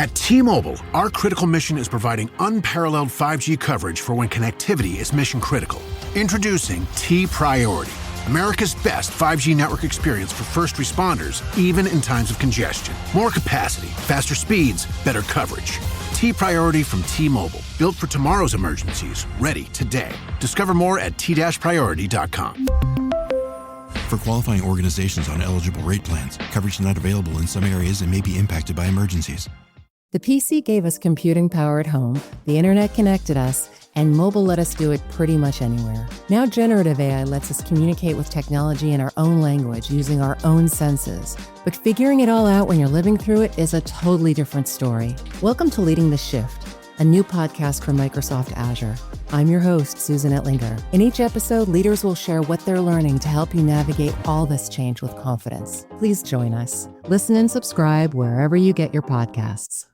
At T-Mobile, our critical mission is providing unparalleled 5G coverage for when connectivity is mission critical. Introducing T-Priority, America's best 5G network experience for first responders, even in times of congestion. More capacity, faster speeds, better coverage. T-Priority from T-Mobile, built for tomorrow's emergencies, ready today. Discover more at t-priority.com. For qualifying organizations on eligible rate plans, coverage not available in some areas and may be impacted by emergencies. The PC gave us computing power at home, the internet connected us, and mobile let us do it pretty much anywhere. Now generative AI lets us communicate with technology in our own language using our own senses. But figuring it all out when you're living through it is a totally different story. Welcome to Leading the Shift, a new podcast from Microsoft Azure. I'm your host, Susan Ettlinger. In each episode, leaders will share what they're learning to help you navigate all this change with confidence. Please join us. Listen and subscribe wherever you get your podcasts.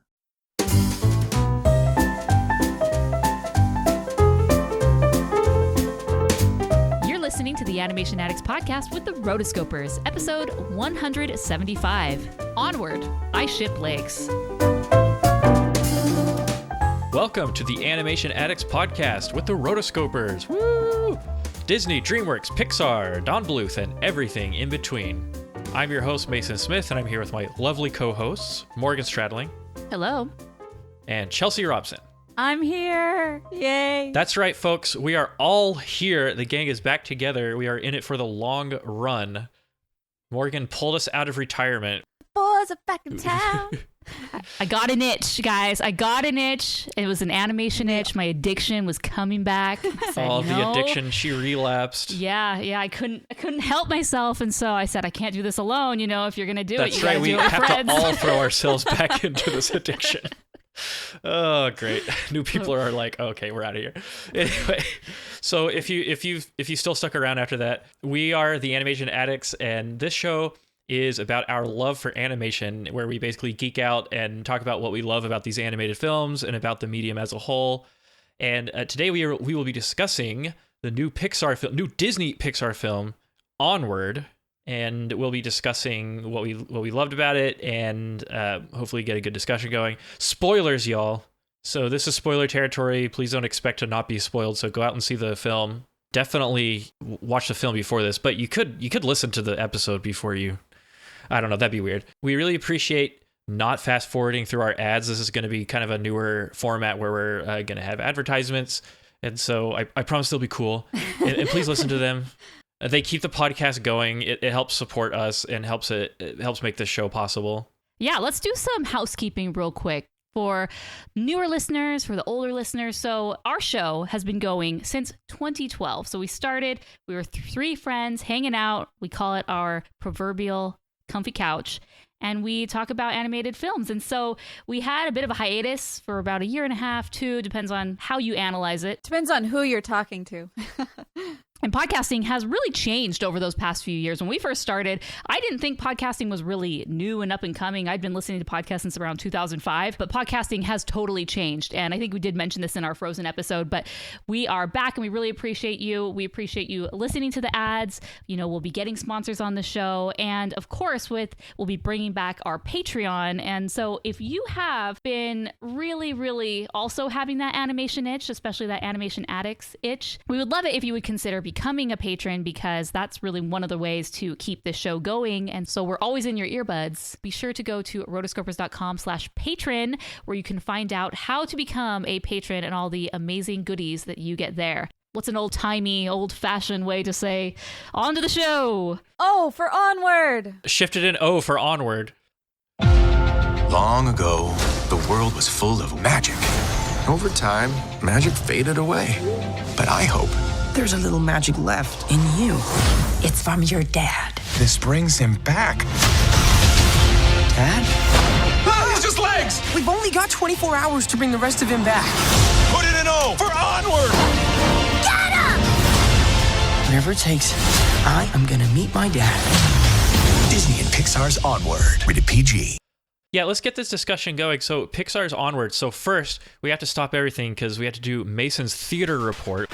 You're listening to the Animation Addicts podcast with the Rotoscopers, episode 175. Onward, I Ship Legs. Welcome to the Animation Addicts podcast with the Rotoscopers. Woo! Disney, DreamWorks, Pixar, Don Bluth, and everything in between. I'm your host, Mason Smith, and I'm here with my lovely co-hosts, Morgan Stradling. Hello. And Chelsea Robson. I'm here. Yay. That's right, folks. We are all here. The gang is back together. We are in it for the long run. Morgan pulled us out of retirement. Boys are back in town. I got an itch, guys. I got an itch. It was an animation itch. My addiction was coming back. The addiction, she relapsed. Yeah. I couldn't help myself, and so I said, I can't do this alone. If you're gonna do That's it, you right. gotta We do it with have friends. to all throw ourselves back into this addiction. Oh, great. New people are like, okay, we're out of here. Anyway, so if you still stuck around after that, we are the Animation Addicts, and this show is about our love for animation, where we basically geek out and talk about what we love about these animated films and about the medium as a whole. And today we will be discussing the new Disney Pixar film, Onward. And we'll be discussing what we loved about it, and hopefully get a good discussion going. Spoilers, y'all. So this is spoiler territory. Please don't expect to not be spoiled. So go out and see the film. Definitely watch the film before this, but you could listen to the episode before you. I don't know. That'd be weird. We really appreciate not fast forwarding through our ads. This is going to be kind of a newer format where we're going to have advertisements, and so I promise they'll be cool. and please listen to them. They keep the podcast going. It helps support us and helps make this show possible. Yeah, let's do some housekeeping real quick for newer listeners, for the older listeners. So our show has been going since 2012. So we were three friends hanging out. We call it our proverbial comfy couch. And we talk about animated films. And so we had a bit of a hiatus for about a year and a half, 2, depends on how you analyze it. Depends on who you're talking to. And podcasting has really changed over those past few years. When we first started, I didn't think podcasting was really new and up and coming. I'd been listening to podcasts since around 2005, but podcasting has totally changed. And I think we did mention this in our Frozen episode, but we are back and we really appreciate you. We appreciate you listening to the ads. We'll be getting sponsors on the show. And of course, we'll be bringing back our Patreon. And so if you have been really, really also having that animation itch, especially that Animation Addicts itch, we would love it if you would consider becoming a patron, because that's really one of the ways to keep this show going. And so we're always in your earbuds. Be sure to go to rotoscopers.com/patron, where you can find out how to become a patron and all the amazing goodies that you get there. What's an old-timey, old-fashioned way to say, on to the show? Oh, for Onward. Shifted in O for Onward. Long ago, the world was full of magic. Over time, magic faded away. But I hope there's a little magic left in you. It's from your dad. This brings him back. Dad? Ah, it's just legs! We've only got 24 hours to bring the rest of him back. Put it in O for Onward! Get him! Whatever it takes, I am gonna meet my dad. Disney and Pixar's Onward. Rated PG. Yeah, let's get this discussion going. So Pixar's Onward. So first, we have to stop everything because we have to do Mason's theater report.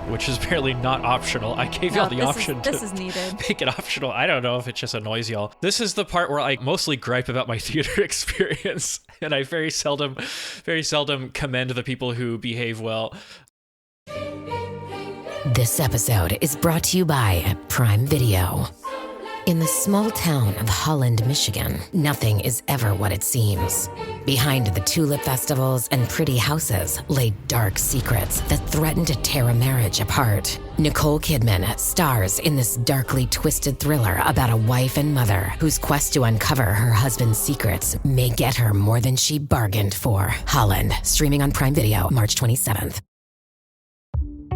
which is apparently not optional. I gave y'all the option This to is needed. make it optional. I don't know if it just annoys y'all. This is the part where I mostly gripe about my theater experience, and I very seldom commend the people who behave well. This episode is brought to you by Prime Video. In the small town of Holland, Michigan, nothing is ever what it seems. Behind the tulip festivals and pretty houses lay dark secrets that threaten to tear a marriage apart. Nicole Kidman stars in this darkly twisted thriller about a wife and mother whose quest to uncover her husband's secrets may get her more than she bargained for. Holland, streaming on Prime Video March 27th.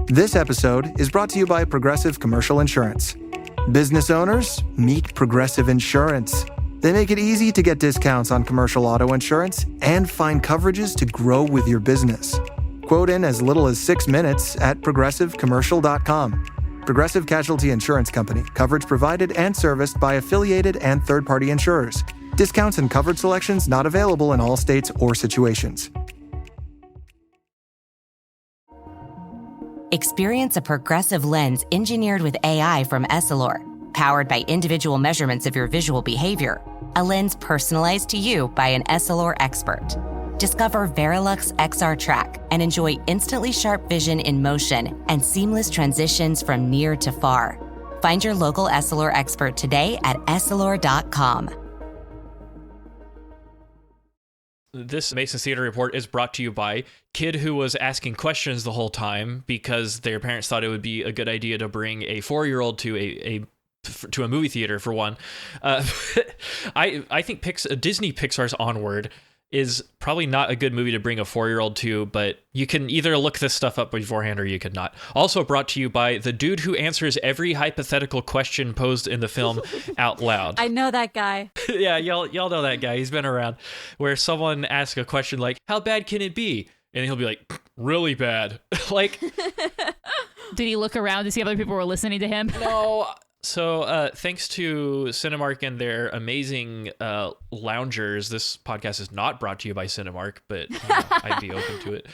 This episode is brought to you by Progressive Commercial Insurance. Business owners, meet Progressive Insurance. They make it easy to get discounts on commercial auto insurance and find coverages to grow with your business. Quote in as little as 6 minutes at progressivecommercial.com. Progressive Casualty Insurance Company. Coverage provided and serviced by affiliated and third-party insurers. Discounts and coverage selections not available in all states or situations. Experience a progressive lens engineered with AI from Essilor, powered by individual measurements of your visual behavior. A lens personalized to you by an Essilor expert. Discover Verilux XR Track and enjoy instantly sharp vision in motion and seamless transitions from near to far. Find your local Essilor expert today at Essilor.com. This Mason's Theater Report is brought to you by kid who was asking questions the whole time because their parents thought it would be a good idea to bring a 4-year-old to a movie theater for one. I think Disney Pixar's Onward is probably not a good movie to bring a 4-year-old to, but you can either look this stuff up beforehand or you could not. Also brought to you by the dude who answers every hypothetical question posed in the film out loud. I know that guy. Yeah, y'all know that guy. He's been around. Where someone asks a question like, how bad can it be? And he'll be like, really bad. Like, Did he look around to see if other people were listening to him? no. So thanks to Cinemark and their amazing loungers, this podcast is not brought to you by Cinemark, but you know, I'd be open to it.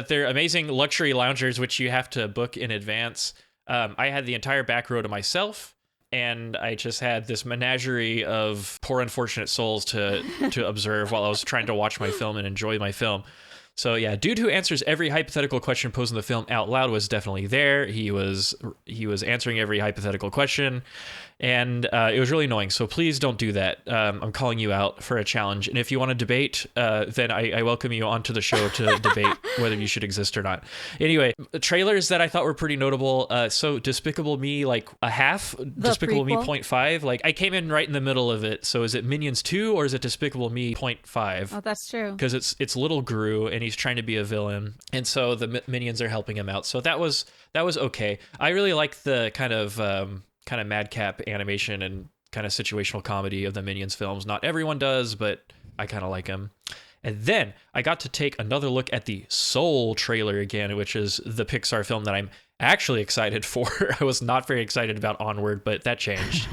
They're amazing luxury loungers, which you have to book in advance. I had the entire back row to myself, and I just had this menagerie of poor unfortunate souls to observe while I was trying to watch my film and enjoy my film. So yeah, dude who answers every hypothetical question posed in the film out loud was definitely there. He was answering every hypothetical question, and it was really annoying. So please don't do that. I'm calling you out for a challenge. And if you want to debate, then I welcome you onto the show to debate whether you should exist or not. Anyway, trailers that I thought were pretty notable. So Despicable Me, like a half, Despicable Me 0.5. Like I came in right in the middle of it. So is it Minions 2 or is it Despicable Me 0.5? Oh, that's true. Because it's little Gru and he's trying to be a villain, and so the minions are helping him out. So that was okay. I really like the kind of madcap animation and kind of situational comedy of the Minions films. Not everyone does, but I kind of like them. And then I got to take another look at the Soul trailer again, which is the Pixar film that I'm actually excited for. I was not very excited about Onward, but that changed.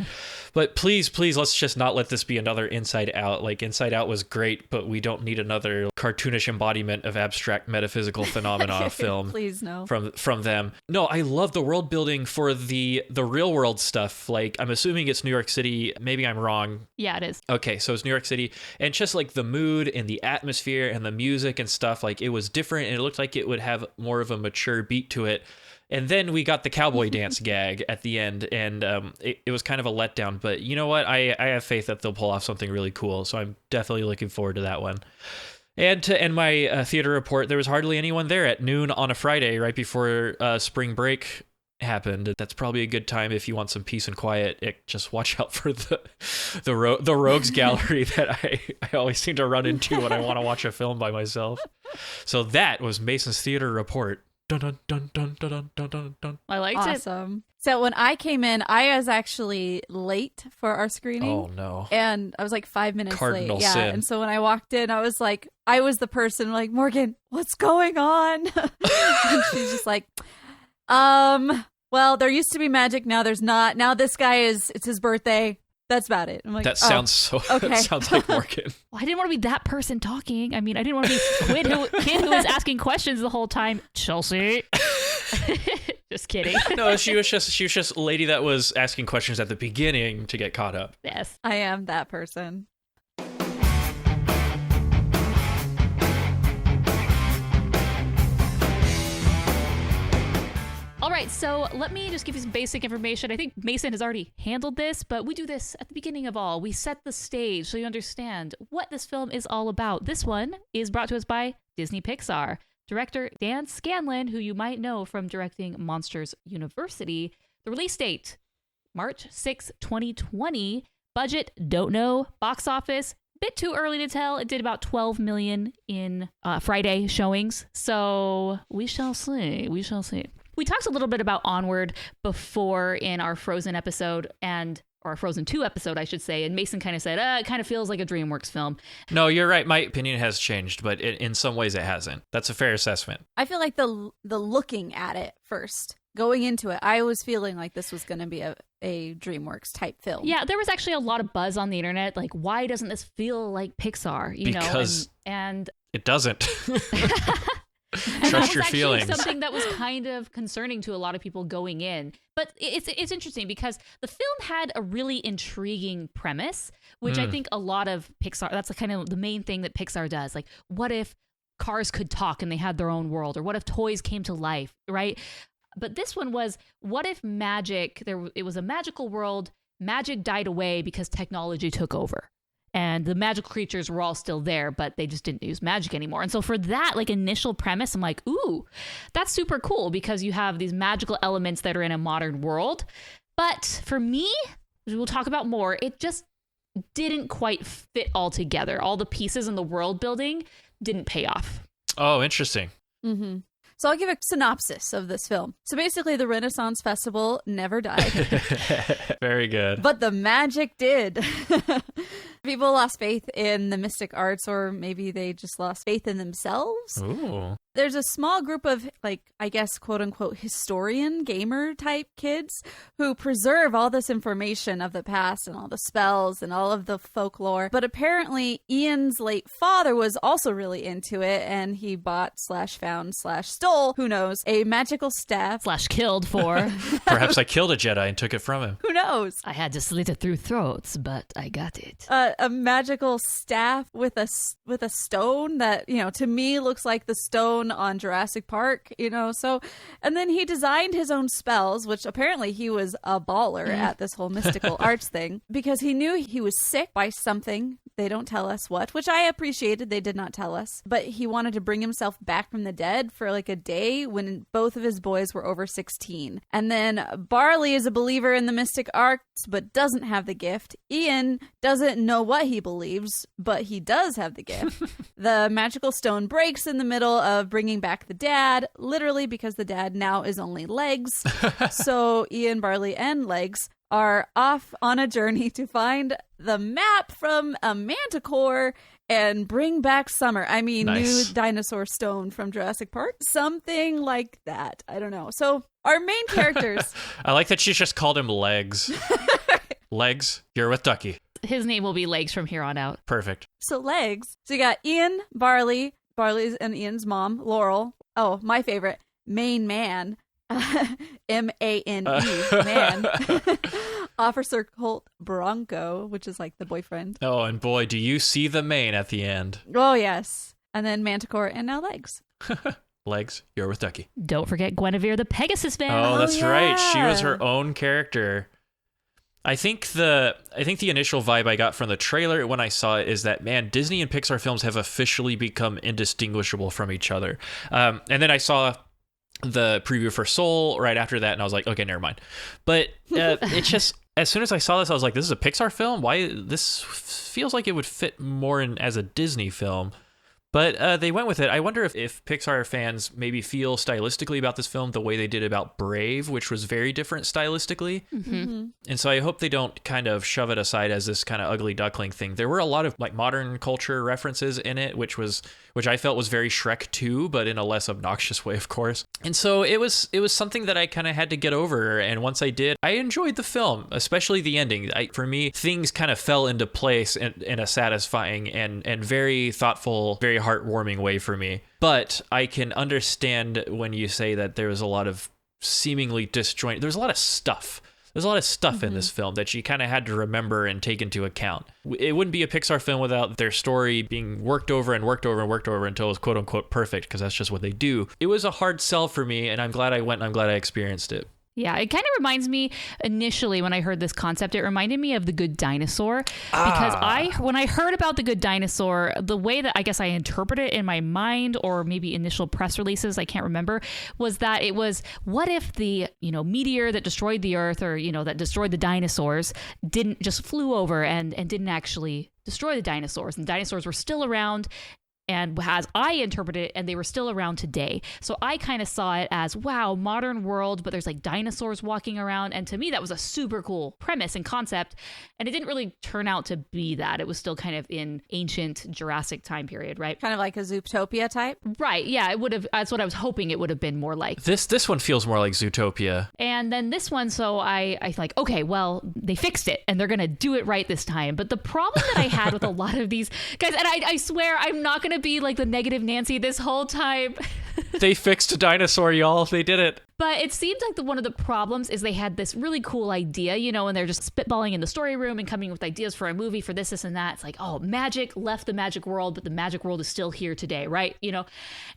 But please, let's just not let this be another Inside Out. Like, Inside Out was great, but we don't need another cartoonish embodiment of abstract metaphysical phenomena film. Please, no. From them. No, I love the world building for the real world stuff. Like, I'm assuming it's New York City. Maybe I'm wrong. Yeah, it is. Okay, so it's New York City. And just like the mood and the atmosphere and the music and stuff, like it was different and it looked like it would have more of a mature beat to it. And then we got the cowboy dance gag at the end, and it was kind of a letdown. But you know what? I have faith that they'll pull off something really cool, so I'm definitely looking forward to that one. And to end my theater report, there was hardly anyone there at noon on a Friday right before spring break happened. That's probably a good time if you want some peace and quiet. Just watch out for the rogues gallery that I always seem to run into when I want to watch a film by myself. So that was Mason's Theater Report. Dun, dun, dun, dun, dun, dun, dun, dun. I liked it. Awesome. So when I came in, I was actually late for our screening. Oh no! And I was like 5 minutes Cardinal late. Yeah. sin. And so when I walked in, I was the person like, Morgan, what's going on? And she's just like, well, there used to be magic. Now there's not. Now this guy it's his birthday. That's about it. I'm like, that sounds okay. That sounds like Morgan. Well, I didn't want to be that person talking. I mean, I didn't want to be kid who was asking questions the whole time. Chelsea. Just kidding. No, she was just a lady that was asking questions at the beginning to get caught up. Yes. I am that person. All right, so let me just give you some basic information. I think Mason has already handled this, but we do this at the beginning of all. We set the stage so you understand what this film is all about. This one is brought to us by Disney Pixar. Director Dan Scanlon, who you might know from directing Monsters University. The release date, March 6, 2020. Budget, don't know. Box office, bit too early to tell. It did about 12 million in Friday showings. So we shall see. We shall see. We talked a little bit about Onward before in our Frozen episode or Frozen 2 episode, I should say. And Mason kind of said, it kind of feels like a DreamWorks film. No, you're right. My opinion has changed, but in some ways it hasn't. That's a fair assessment. I feel like the looking at it first, going into it, I was feeling like this was going to be a DreamWorks type film. Yeah, there was actually a lot of buzz on the internet. Like, why doesn't this feel like Pixar? Because and it doesn't. And Trust your that was feelings. actually something that was kind of concerning to a lot of people going in. But it's interesting because the film had a really intriguing premise, which I think a lot of Pixar, that's the kind of the main thing that Pixar does. Like, what if cars could talk and they had their own world? Or what if toys came to life, right? But this one was, what if it was a magical world, magic died away because technology took over. And the magical creatures were all still there, but they just didn't use magic anymore. And so for that initial premise, I'm like, ooh, that's super cool because you have these magical elements that are in a modern world. But for me, which we'll talk about more, it just didn't quite fit all together. All the pieces in the world building didn't pay off. Oh, interesting. Mm-hmm. So I'll give a synopsis of this film. So basically, the Renaissance Festival never died. Very good. But the magic did. People lost faith in the mystic arts, or maybe they just lost faith in themselves. Ooh. There's a small group of, I guess, quote unquote, historian gamer type kids who preserve all this information of the past and all the spells and all of the folklore. But apparently Ian's late father was also really into it, and he bought /found /stole, who knows, a magical staff. /killed for. Perhaps I killed a Jedi and took it from him. Who knows? I had to slit it through throats, but I got it. A magical staff with a stone that, to me looks like the stone on Jurassic Park, so, and then he designed his own spells, which apparently he was a baller at this whole mystical arts thing, because he knew he was sick by something. They don't tell us what, which I appreciated. They did not tell us, but he wanted to bring himself back from the dead for a day when both of his boys were over 16. And then Barley is a believer in the mystic arts, but doesn't have the gift. Ian doesn't know what he believes, but he does have the gift. The magical stone breaks in the middle of bringing back the dad, literally because the dad now is only Legs. So Ian, Barley, and Legs are off on a journey to find the map from a manticore and bring back Summer. I mean, nice. New dinosaur stone from Jurassic Park. Something like that. I don't know. So our main characters. I like that she just called him Legs. Legs, you're with Ducky. His name will be Legs from here on out. Perfect. So Legs. So you got Ian, Barley's and Ian's mom, Laurel. Oh, my favorite, main man. M-A-N-E, man. Officer Colt Bronco, which is like the boyfriend. Oh, and boy, do you see the mane at the end. Oh, yes. And then Manticore and now Legs. Legs, you're with Ducky. Don't forget Guinevere the Pegasus fan. Oh, that's yeah. right. She was her own character. I think the initial vibe I got from the trailer when I saw it is that, man, Disney and Pixar films have officially become indistinguishable from each other. And then I saw the preview for Soul right after that, and I was like, okay, never mind. But it's just, as soon as I saw this, I was like, this is a Pixar film? Why? This feels like it would fit more in as a Disney film. But they went with it. I wonder if Pixar fans maybe feel stylistically about this film the way they did about Brave, which was very different stylistically. Mm-hmm. And so I hope they don't kind of shove it aside as this kind of ugly duckling thing. There were a lot of like modern culture references in it, which I felt was very Shrek 2, but in a less obnoxious way, of course. And so it was something that I kind of had to get over. And once I did, I enjoyed the film, especially the ending. For me, things kind of fell into place in a satisfying and very thoughtful, very heartwarming way for me. But I can understand when you say that there was a lot of seemingly disjointed. There's a lot of stuff. There's a lot of stuff in this film that you kind of had to remember and take into account. It wouldn't be a Pixar film without their story being worked over and worked over and worked over until it was quote unquote perfect, because that's just what they do. It was a hard sell for me, and I'm glad I went and I'm glad I experienced it. Yeah, it kind of reminds me initially when I heard this concept, it reminded me of The Good Dinosaur, because when I heard about The Good Dinosaur, the way that I guess I interpret it in my mind, or maybe initial press releases, I can't remember, was that it was, what if the, meteor that destroyed the Earth, or, that destroyed the dinosaurs didn't just flew over and didn't actually destroy the dinosaurs, and dinosaurs were still around. And as I interpret it, and they were still around today. So I kind of saw it as, wow, modern world, but there's like dinosaurs walking around. And to me, that was a super cool premise and concept. And it didn't really turn out to be that. It was still kind of in ancient Jurassic time period, right? Kind of like a Zootopia type? Right. Yeah, it would have. That's what I was hoping it would have been more like. This one feels more like Zootopia. And then this one, so I like, okay, well, they fixed it and they're going to do it right this time. But the problem that I had with a lot of these guys, and I swear I'm not going to be like the negative Nancy this whole time. They fixed a dinosaur, y'all. They did it. But it seemed like one of the problems is they had this really cool idea, and they're just spitballing in the story room and coming with ideas for a movie for this, and that. It's like, oh, magic left the magic world, but the magic world is still here today, right?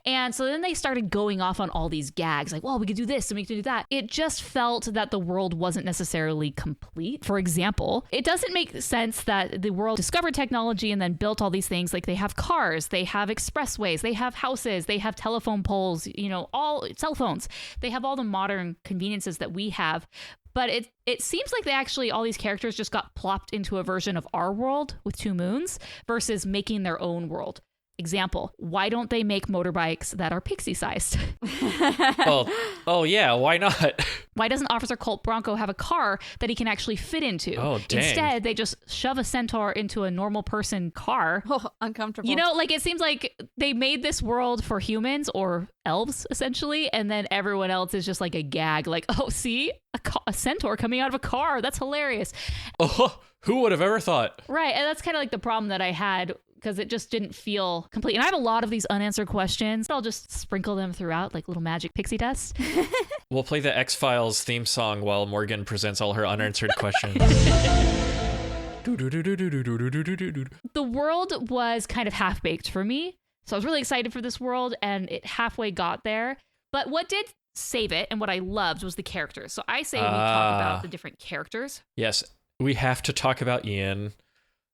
And so then they started going off on all these gags, like, well, we could do this and we could do that. It just felt that the world wasn't necessarily complete. For example, it doesn't make sense that the world discovered technology and then built all these things. Like they have cars, they have expressways, they have houses, they have telephone poles, all cell phones. They have all the modern conveniences that we have. But it seems like they actually, all these characters just got plopped into a version of our world with 2 moons versus making their own world. Example, why don't they make motorbikes that are pixie-sized? Oh yeah, why not? Why doesn't Officer Colt Bronco have a car that he can actually fit into? Oh, dang. Instead, they just shove a centaur into a normal person car. Oh, uncomfortable. Like it seems like they made this world for humans or elves, essentially, and then everyone else is just like a gag. Like, oh, see? A centaur coming out of a car. That's hilarious. Oh, who would have ever thought? Right, and that's kind of like the problem that I had, because it just didn't feel complete. And I have a lot of these unanswered questions. I'll just sprinkle them throughout like little magic pixie dust. We'll play the X-Files theme song while Morgan presents all her unanswered questions. The world was kind of half-baked for me. So I was really excited for this world, and it halfway got there. But what did save it, and what I loved, was the characters. So I say we talk about the different characters. Yes, we have to talk about Ian.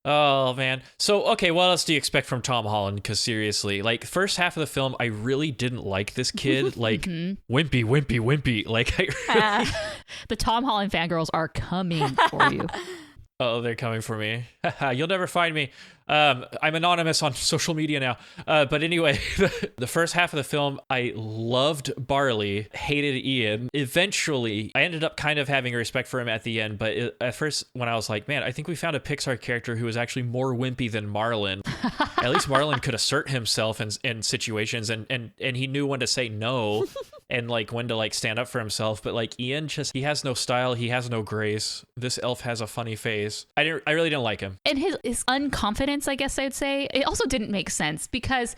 Oh, man. So, okay, what else do you expect from Tom Holland? Because seriously, like, first half of the film, I really didn't like this kid. Like, wimpy. Like, the Tom Holland fangirls are coming for you. Oh, they're coming for me. You'll never find me. I'm anonymous on social media now. But anyway, the first half of the film, I loved Barley, hated Ian. Eventually, I ended up kind of having a respect for him at the end. But at first, when I was like, man, I think we found a Pixar character who was actually more wimpy than Marlin. At least Marlin could assert himself in situations, and he knew when to say no and like when to like stand up for himself. But like Ian, he has no style. He has no grace. This elf has a funny face. I really didn't like him. And his unconfidence, I guess I'd say, it also didn't make sense because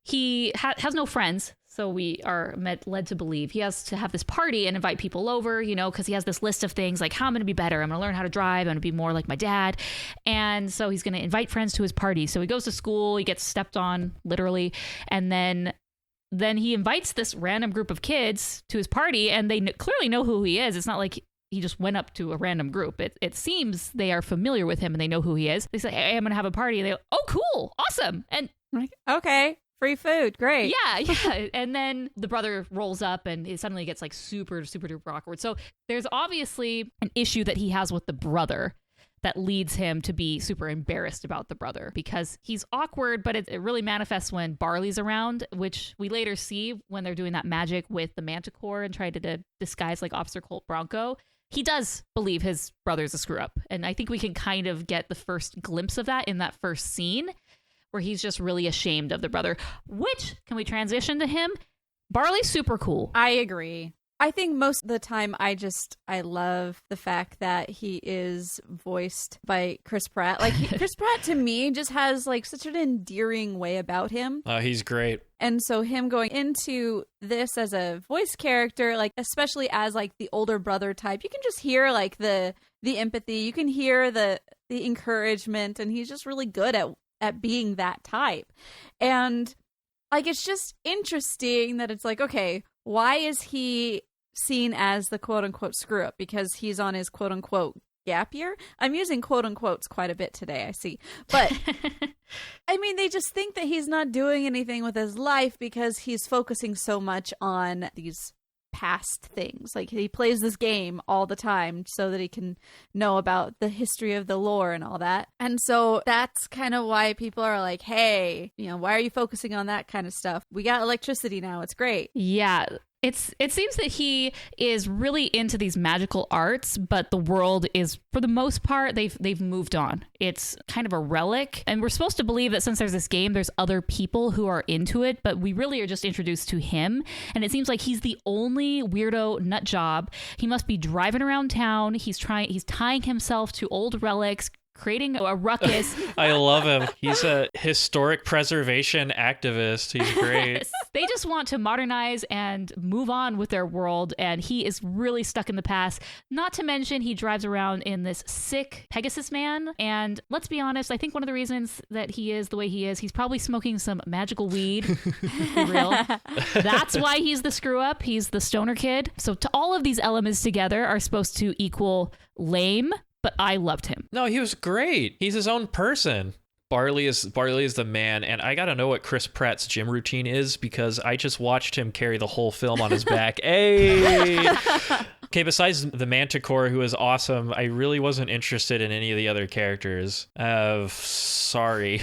he has no friends. So we are led to believe he has to have this party and invite people over, because he has this list of things like how I'm going to be better. I'm going to learn how to drive. I'm going to be more like my dad. And so he's going to invite friends to his party. So he goes to school, he gets stepped on literally. And then he invites this random group of kids to his party, and they clearly know who he is. It's not like he just went up to a random group. It seems they are familiar with him and they know who he is. They say, hey, I'm going to have a party. And they go, oh, cool. Awesome. And okay. Free food. Great. Yeah. And then the brother rolls up and it suddenly gets like super, super duper awkward. So there's obviously an issue that he has with the brother that leads him to be super embarrassed about the brother because he's awkward, but it really manifests when Barley's around, which we later see when they're doing that magic with the Manticore and try to disguise like Officer Colt Bronco. He does believe his brother's a screw up. And I think we can kind of get the first glimpse of that in that first scene where he's just really ashamed of the brother, which, can we transition to him? Barley's super cool. I agree. I think most of the time I love the fact that he is voiced by Chris Pratt. Like Chris Pratt to me just has like such an endearing way about him. He's great. And so him going into this as a voice character, like especially as like the older brother type, you can just hear like the empathy, you can hear the encouragement, and he's just really good at being that type. And like it's just interesting that it's like, okay, why is he seen as the quote-unquote screw-up? Because he's on his quote-unquote gap year? I'm using quote-unquotes quite a bit today, I see. But, I mean, they just think that he's not doing anything with his life because he's focusing so much on these past things. Like, he plays this game all the time so that he can know about the history of the lore and all that. And so that's kind of why people are like, hey, why are you focusing on that kind of stuff? We got electricity now. It's great. Yeah. It seems that he is really into these magical arts, but the world is, for the most part, they've moved on. It's kind of a relic, and we're supposed to believe that since there's this game, there's other people who are into it, but we really are just introduced to him, and it seems like he's the only weirdo nut job. He must be driving around town. He's tying himself to old relics, creating a ruckus. I love him. He's a historic preservation activist. He's great. They just want to modernize and move on with their world, and he is really stuck in the past. Not to mention, he drives around in this sick Pegasus man, and let's be honest, I think one of the reasons that he is the way he is, he's probably smoking some magical weed. Let's be real. That's why he's the screw-up. He's the stoner kid. So to all of these elements together are supposed to equal lame, but I loved him. No, he was great. He's his own person. Barley is the man, and I gotta know what Chris Pratt's gym routine is because I just watched him carry the whole film on his back. Hey! Okay, besides the Manticore, who is awesome, I really wasn't interested in any of the other characters. Sorry.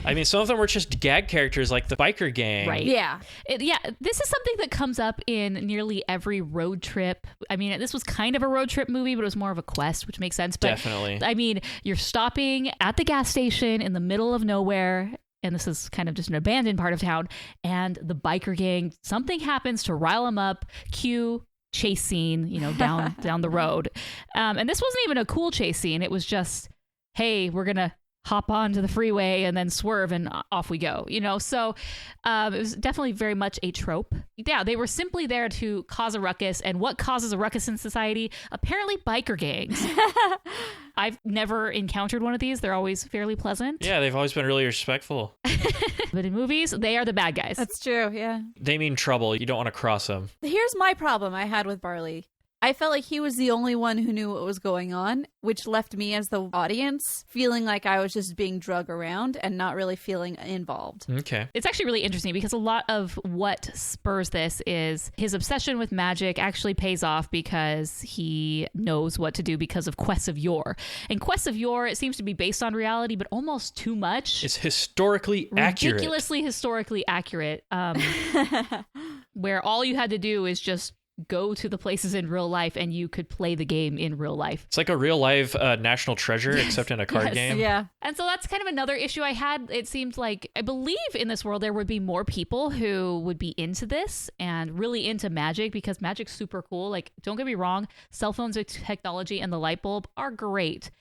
I mean, some of them were just gag characters like the biker gang. Right. Yeah. This is something that comes up in nearly every road trip. I mean, this was kind of a road trip movie, but it was more of a quest, which makes sense. But, definitely. I mean, you're stopping at the gas station in the middle of nowhere, and this is kind of just an abandoned part of town, and the biker gang, something happens to rile them up, cue chase scene, down the road. And this wasn't even a cool chase scene. It was just, hey, we're going to hop onto the freeway and then swerve and off we go, So it was definitely very much a trope. Yeah, they were simply there to cause a ruckus. And what causes a ruckus in society? Apparently biker gangs. I've never encountered one of these. They're always fairly pleasant. Yeah, they've always been really respectful. But in movies, they are the bad guys. That's true, yeah. They mean trouble. You don't want to cross them. Here's my problem I had with Barley. I felt like he was the only one who knew what was going on, which left me as the audience feeling like I was just being drug around and not really feeling involved. Okay. It's actually really interesting because a lot of what spurs this is his obsession with magic actually pays off because he knows what to do because of Quests of Yore. And Quests of Yore, it seems to be based on reality, but almost too much. It's historically accurate. Ridiculously historically accurate. Where all you had to do is just go to the places in real life and you could play the game in real life. It's like a real live National Treasure, except in a card game. Yeah. And so that's kind of another issue I had. It seemed like, I believe in this world, there would be more people who would be into this and really into magic because magic's super cool. Like, don't get me wrong, cell phones with technology and the light bulb are great.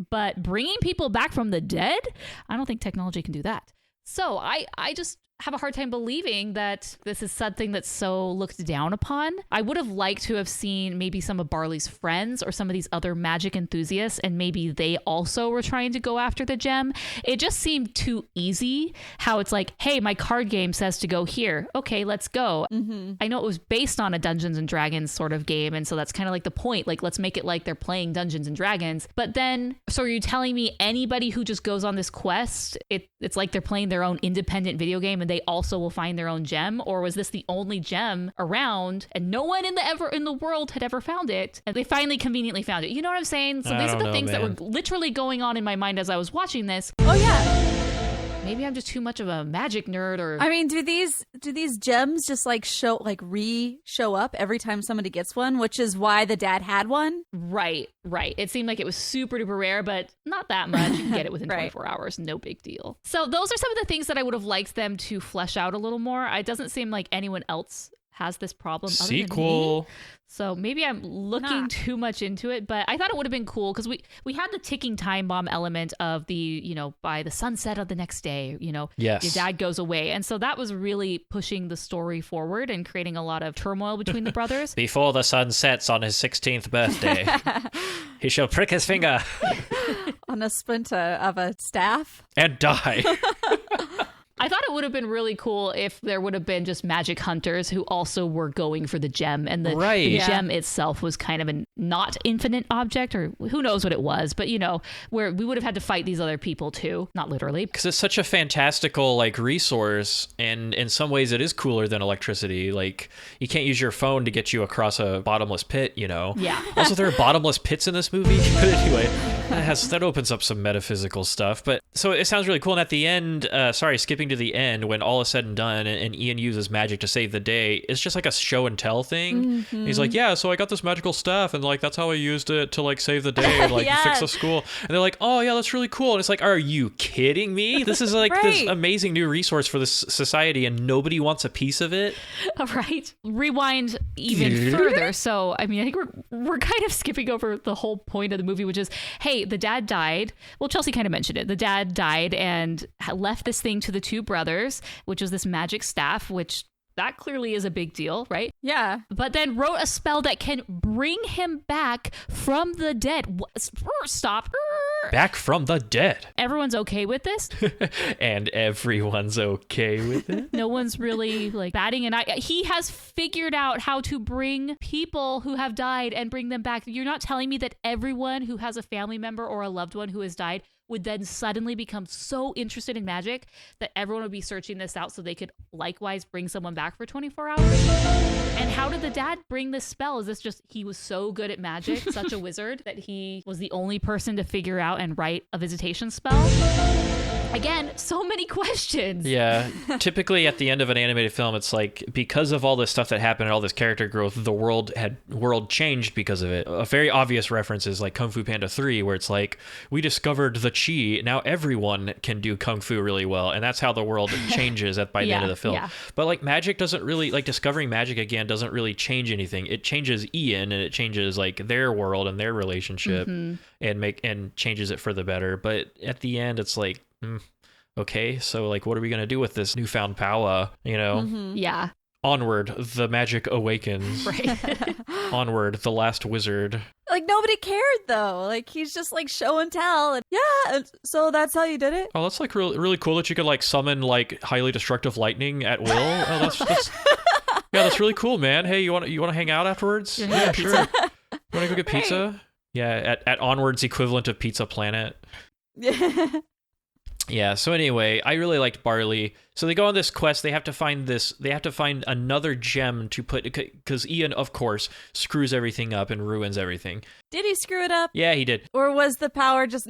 But bringing people back from the dead, I don't think technology can do that. So I just have a hard time believing that this is something that's so looked down upon. I would have liked to have seen maybe some of Barley's friends or some of these other magic enthusiasts, and maybe they also were trying to go after the gem. It just seemed too easy how it's like, hey, my card game says to go here. Okay, let's go. Mm-hmm. I know it was based on a Dungeons and Dragons sort of game, and so that's kind of like the point. Like, let's make it like they're playing Dungeons and Dragons. But then, so are you telling me anybody who just goes on this quest, it's like they're playing their own independent video game and they also will find their own gem? Or was this the only gem around and no one in the world had ever found it? And they finally conveniently found it. You know what I'm saying? So these are the things that were literally going on in my mind as I was watching this. Oh yeah. Maybe I'm just too much of a magic nerd, or I mean, do these gems just like show up every time somebody gets one, which is why the dad had one? Right. It seemed like it was super duper rare, but not that much. You can get it within 24 hours. No big deal. So those are some of the things that I would have liked them to flesh out a little more. It doesn't seem like anyone else has this problem. Sequel. So maybe I'm looking too much into it, but I thought it would have been cool because we had the ticking time bomb element of the, by the sunset of the next day, yes, your dad goes away. And so that was really pushing the story forward and creating a lot of turmoil between the brothers. Before the sun sets on his 16th birthday, he shall prick his finger on a splinter of a staff and die. I thought it would have been really cool if there would have been just magic hunters who also were going for the gem, and the gem itself was kind of a not infinite object, or who knows what it was, but where we would have had to fight these other people too, not literally. Because it's such a fantastical resource, and in some ways it is cooler than electricity. Like, you can't use your phone to get you across a bottomless pit, Yeah. Also, there are bottomless pits in this movie. But anyway, that opens up some metaphysical stuff. But so it sounds really cool. And at the end, skipping to the end, when all is said and done and Ian uses magic to save the day, it's just like a show and tell thing. Mm-hmm. He's like, yeah, so I got this magical stuff, and that's how I used it to save the day and fix the school. And they're like, oh yeah, that's really cool. And it's like, are you kidding me? This is this amazing new resource for this society, and nobody wants a piece of it. Right. Rewind even further. So I think we're kind of skipping over the whole point of the movie, which is, hey, the dad died. Well, Chelsea kind of mentioned it. The dad died and left this thing to the two brothers, which was this magic staff, which that clearly is a big deal, right? Yeah. But then wrote a spell that can bring him back from the dead. Stop. Back from the dead. Everyone's okay with this? And everyone's okay with it? No one's really batting an eye. He has figured out how to bring people who have died and bring them back. You're not telling me that everyone who has a family member or a loved one who has died would then suddenly become so interested in magic that everyone would be searching this out so they could likewise bring someone back for 24 hours? And how did the dad bring this spell? Is this just he was so good at magic, such a wizard, that he was the only person to figure out and write a visitation spell? Again, so many questions. Yeah. Typically at the end of an animated film, it's because of all this stuff that happened and all this character growth, the world changed because of it. A very obvious reference is Kung Fu Panda 3, where it's we discovered the chi. Now everyone can do Kung Fu really well. And that's how the world changes by the end of the film. Yeah. But magic doesn't really, discovering magic again doesn't really change anything. It changes Ian, and it changes their world and their relationship, and changes it for the better. But at the end, it's okay, so what are we gonna do with this newfound power? Yeah. Onward, the magic awakens. Right. Onward, the last wizard. Nobody cared though. He's just show and tell. And so that's how you did it. Oh, that's really, really cool that you could summon highly destructive lightning at will. Oh, that's yeah, that's really cool, man. Hey, you want to hang out afterwards? Yeah, sure. You want to go get pizza? Yeah, at Onward's equivalent of Pizza Planet. Yeah, so anyway, I really liked Barley. So they go on this quest. They have to find another gem to put, because Ian, of course, screws everything up and ruins everything. Did he screw it up? Yeah, he did. Or was the power just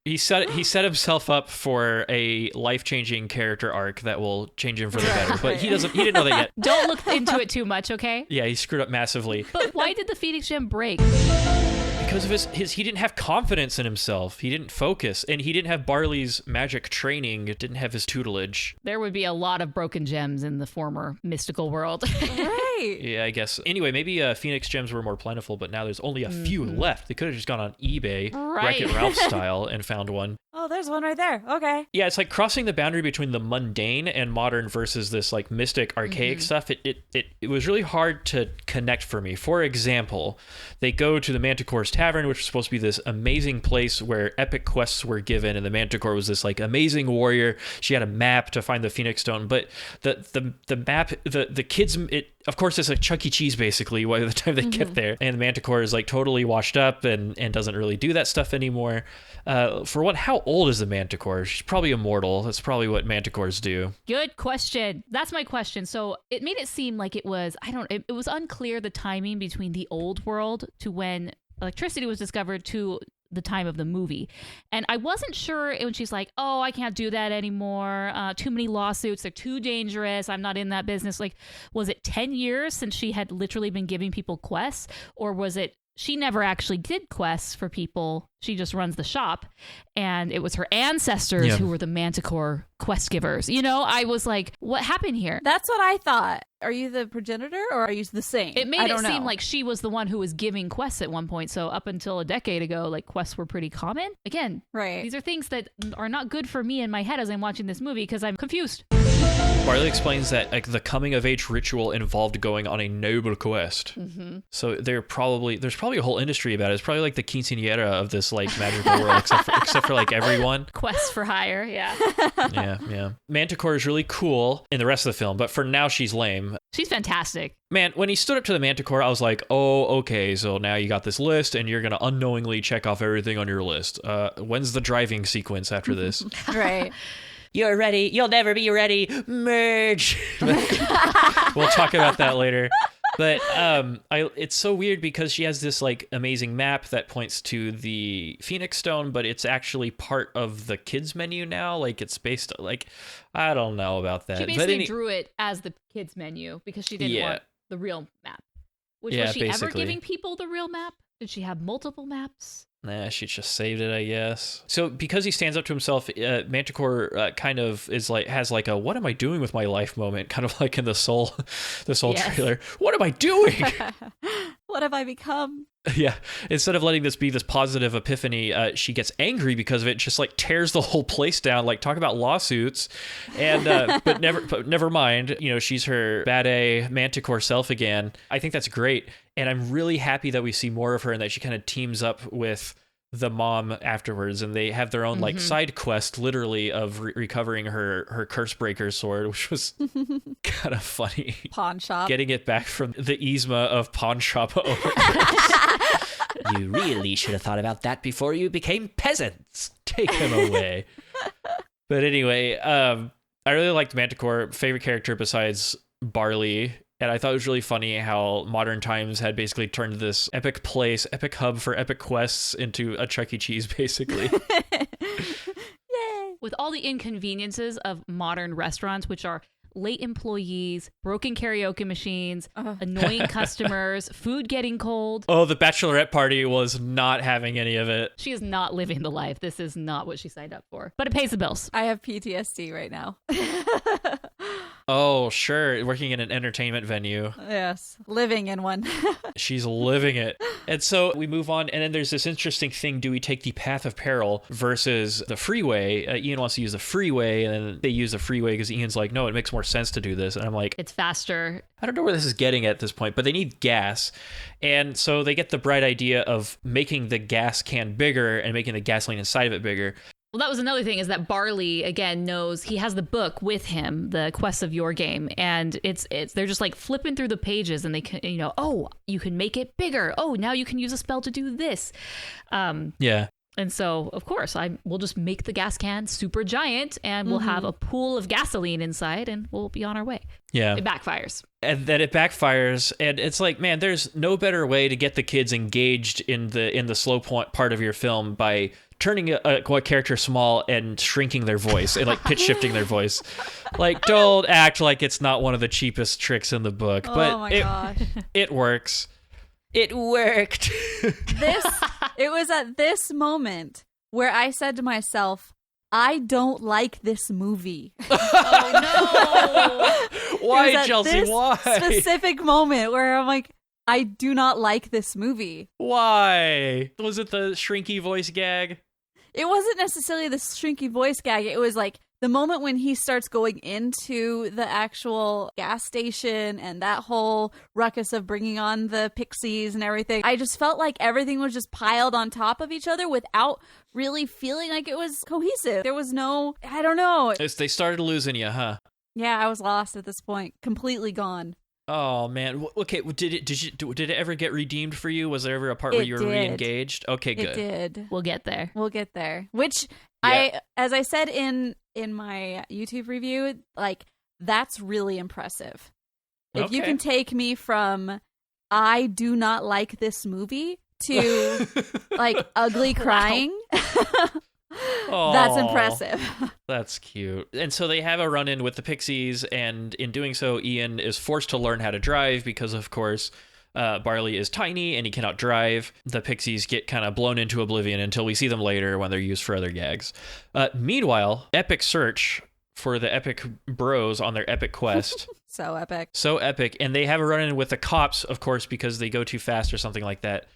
He set himself up for a life-changing character arc that will change him for the better. But he didn't know that yet. Don't look into it too much, okay? Yeah, he screwed up massively. But why did the Phoenix Gem break? Because of he didn't have confidence in himself. He didn't focus, and he didn't have Barley's magic training. Didn't have his tutelage. There would be a lot of broken gems in the former mystical world. Right. Yeah, I guess. Anyway, maybe Phoenix gems were more plentiful, but now there's only a few left. They could have just gone on eBay, Wreck-It Ralph style, and found one. Oh, there's one right there. Okay. Yeah, it's crossing the boundary between the mundane and modern versus this mystic, archaic stuff. It was really hard to connect for me. For example, they go to the Manticore's Tavern, which was supposed to be this amazing place where epic quests were given, and the Manticore was this amazing warrior. She had a map to find the Phoenix Stone, but the map, the kids, Of course, it's a Chuck E. Cheese basically by the time they get there. And the Manticore is like totally washed up and doesn't really do that stuff anymore. For what? How old is the Manticore? She's probably immortal. That's probably what Manticores do. Good question. That's my question. So it made it seem like it was, it was unclear the timing between the old world to when electricity was discovered to the time of the movie. And I wasn't sure when she's like, oh, I can't do that anymore. Too many lawsuits. They're too dangerous. I'm not in that business. Like, was it 10 years since she had literally been giving people quests? Or was it she never actually did quests for people? She just runs the shop. And it was her ancestors who were the Manticore quest givers. You know, I was like, what happened here? That's what I thought. Are you the progenitor or are you the same? It made it seem like she was the one who was giving quests at one point. So up until a decade ago, like quests were pretty common. Again, these are things that are not good for me in my head as I'm watching this movie because I'm confused. Barley explains that like the coming of age ritual involved going on a noble quest. So there's probably a whole industry about it. It's probably like the quinceañera of this like magical world, except for like everyone. Quests for hire, yeah. Yeah. Manticore is really cool in the rest of the film, but for now she's lame. She's fantastic. Man, when he stood up to the Manticore, I was like, oh, okay, so now you got this list and you're going to unknowingly check off everything on your list. When's the driving sequence after this? Right. You're ready. You'll never be ready. Merge. We'll talk about that later. But it's so weird because she has this like amazing map that points to the Phoenix Stone, but it's actually part of the kids menu now. Like it's based like, I don't know about that. She basically drew it as the kids menu because she didn't want the real map. Was she ever giving people the real map? Did she have multiple maps? Nah, she just saved it, I guess. So because he stands up to himself, Manticore kind of has like a "what am I doing with my life" moment, kind of like in the Soul trailer. What am I doing? What have I become? Yeah. Instead of letting this be this positive epiphany, she gets angry because of it. Just like tears the whole place down. Like talk about lawsuits, and but never mind. You know, she's her bad A Manticore self again. I think that's great, and I'm really happy that we see more of her and that she kind of teams up with the mom afterwards, and they have their own like side quest, literally of recovering her curse breaker sword, which was kind of funny. Pawn shop, getting it back from the Yzma of pawn shop owners. You really should have thought about that before you became peasants. Take them away. But anyway, I really liked Manticore. Favorite character besides Barley. And I thought it was really funny how modern times had basically turned this epic place, epic hub for epic quests into a Chuck E. Cheese, basically. Yay! With all the inconveniences of modern restaurants, which are late employees, broken karaoke machines, annoying customers, food getting cold. Oh, the bachelorette party was not having any of it. She is not living the life. This is not what she signed up for. But it pays the bills. I have PTSD right now. Oh, sure. Working in an entertainment venue. Yes. Living in one. She's living it. And so we move on. And then there's this interesting thing. Do we take the path of peril versus the freeway? Ian wants to use the freeway. And then they use the freeway because Ian's like, no, it makes more sense to do this. And I'm like, it's faster. I don't know where this is getting at this point, but they need gas. And so they get the bright idea of making the gas can bigger and making the gasoline inside of it bigger. Well, that was another thing, is that Barley, again, knows he has the book with him, the Quests of Your Game, and they're just like flipping through the pages, and they can, you know, oh, you can make it bigger. Oh, now you can use a spell to do this. Yeah. And so, of course, we'll just make the gas can super giant, and we'll have a pool of gasoline inside, and we'll be on our way. Yeah. It backfires. And then it backfires, and it's like, man, there's no better way to get the kids engaged in the slow point part of your film by turning a character small and shrinking their voice and like pitch shifting their voice. Like, don't act like it's not one of the cheapest tricks in the book, but gosh. It works. It worked. It was at this moment where I said to myself, I don't like this movie. Oh no! Why, Chelsea? Why? Specific moment where I'm like, I do not like this movie. Why? Was it the shrinky voice gag? It wasn't necessarily the shrinky voice gag. It was like the moment when he starts going into the actual gas station and that whole ruckus of bringing on the pixies and everything. I just felt like everything was just piled on top of each other without really feeling like it was cohesive. There was no, I don't know. They started losing you, huh? Yeah, I was lost at this point. Completely gone. Oh man. Okay. Did it ever get redeemed for you? Was there ever a part where you were re-engaged? Okay, good. It did. We'll get there. Which as I said in my YouTube review, like that's really impressive. If you can take me from I do not like this movie to like ugly crying. That's impressive. That's cute. And so they have a run-in with the Pixies, and in doing so, Ian is forced to learn how to drive because, of course, Barley is tiny and he cannot drive. The Pixies get kind of blown into oblivion until we see them later when they're used for other gags. Meanwhile, epic search for the epic bros on their epic quest. So epic. And they have a run-in with the cops, of course, because they go too fast or something like that.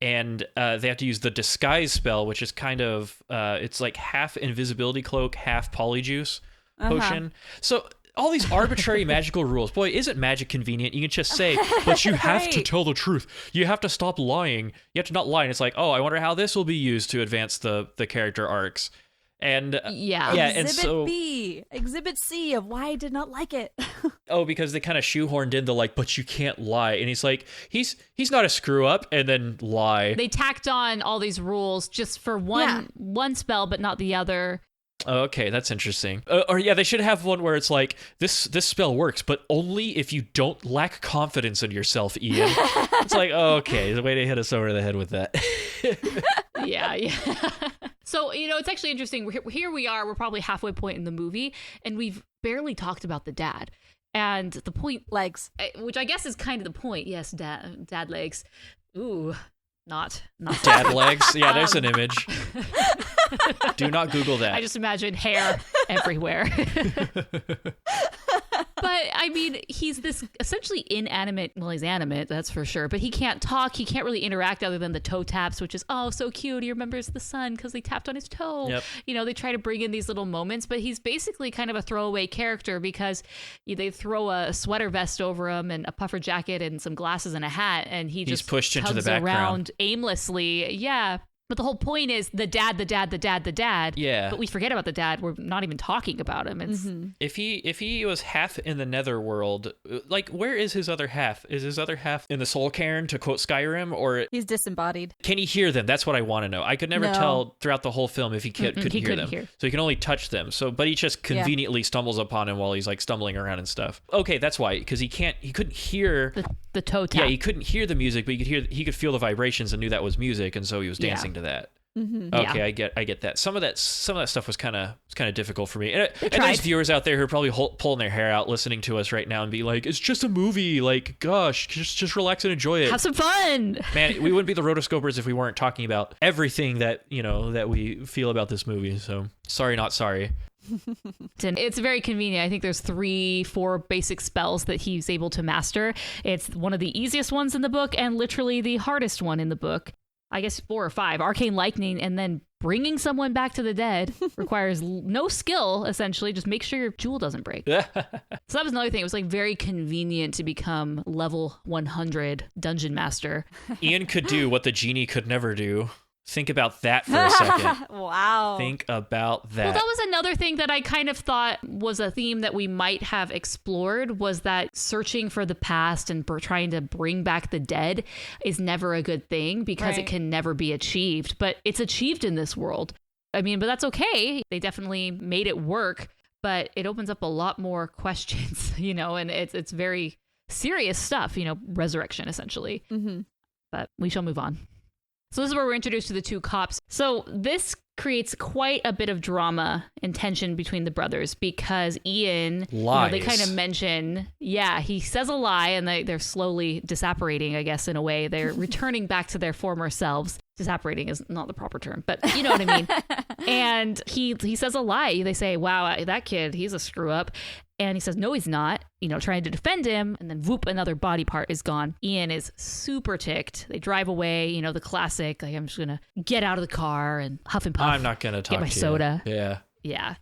And they have to use the disguise spell, which is kind of, it's like half invisibility cloak, half polyjuice potion. So all these arbitrary magical rules. Boy, isn't magic convenient? You can just say, but you have to tell the truth. You have to stop lying. You have to not lie. And it's like, oh, I wonder how this will be used to advance the character arcs. And Exhibit C of why I did not like it. Because they kind of shoehorned in the like, but you can't lie, and he's like, he's not a screw up, and then lie. They tacked on all these rules just for one spell, but not the other. Okay, that's interesting. They should have one where it's like this spell works, but only if you don't lack confidence in yourself, Ian. It's like, okay, the way to hit us over the head with that. Yeah. So, it's actually interesting. Here we are. We're probably halfway point in the movie, and we've barely talked about the dad. And the point... Legs. Which I guess is kind of the point. Yes, dad legs. Ooh, not dad legs? Yeah, there's an image. Do not Google that. I just imagine hair everywhere. But, I mean, he's this essentially inanimate... Well, he's animate, that's for sure. But he can't talk. He can't really interact other than the toe taps, which is, oh, so cute. He remembers the sun because they tapped on his toe. Yep. They try to bring in these little moments. But he's basically kind of a throwaway character because they throw a sweater vest over him and a puffer jacket and some glasses and a hat. And he's just pushed into the background around aimlessly. Yeah. But the whole point is the dad. Yeah. But we forget about the dad. We're not even talking about him. It's If he was half in the netherworld, like, where is his other half? Is his other half in the soul cairn, to quote Skyrim, or he's disembodied? Can he hear them? That's what I want to know. I could never tell throughout the whole film if he couldn't hear them. So he can only touch them. But he just conveniently stumbles upon him while he's like stumbling around and stuff. Okay, that's why, because he couldn't hear the toe tap. Yeah, he couldn't hear the music, but he could feel the vibrations and knew that was music, and so he was dancing to that. Mm-hmm. Okay, yeah. I get that. Some of that stuff was kind of difficult for me. And there's viewers out there who are probably pulling their hair out listening to us right now and be like, "It's just a movie. Like, gosh, just relax and enjoy it. Have some fun." Man, we wouldn't be the Rotoscopers if we weren't talking about everything that we feel about this movie. So sorry, not sorry. It's very convenient. I think there's 3-4 basic spells that he's able to master. It's one of the easiest ones in the book and literally the hardest one in the book. I guess 4 or 5. Arcane Lightning, and then bringing someone back to the dead requires no skill, essentially. Just make sure your jewel doesn't break. So that was another thing. It was like very convenient to become level 100 dungeon master. Ian could do what the genie could never do. Think about that for a second. Wow. Think about that. Well, that was another thing that I kind of thought was a theme that we might have explored, was that searching for the past and trying to bring back the dead is never a good thing because it can never be achieved. But it's achieved in this world. I mean, but that's okay. They definitely made it work, but it opens up a lot more questions, and it's very serious stuff, resurrection essentially. Mm-hmm. But we shall move on. So this is where we're introduced to the 2 cops. So this creates quite a bit of drama and tension between the brothers because Ian, lies. They kind of mention, he says a lie and they're slowly disapparating, I guess, in a way. They're returning back to their former selves. Disapparating is not the proper term, but you know what I mean. And he says a lie. They say, wow, that kid, he's a screw up. And he says, no, he's not, trying to defend him. And then whoop, another body part is gone. Ian is super ticked. They drive away, the classic, like, I'm just going to get out of the car and huff and puff. I'm not going to talk to you. Get my soda. Yeah. Yeah.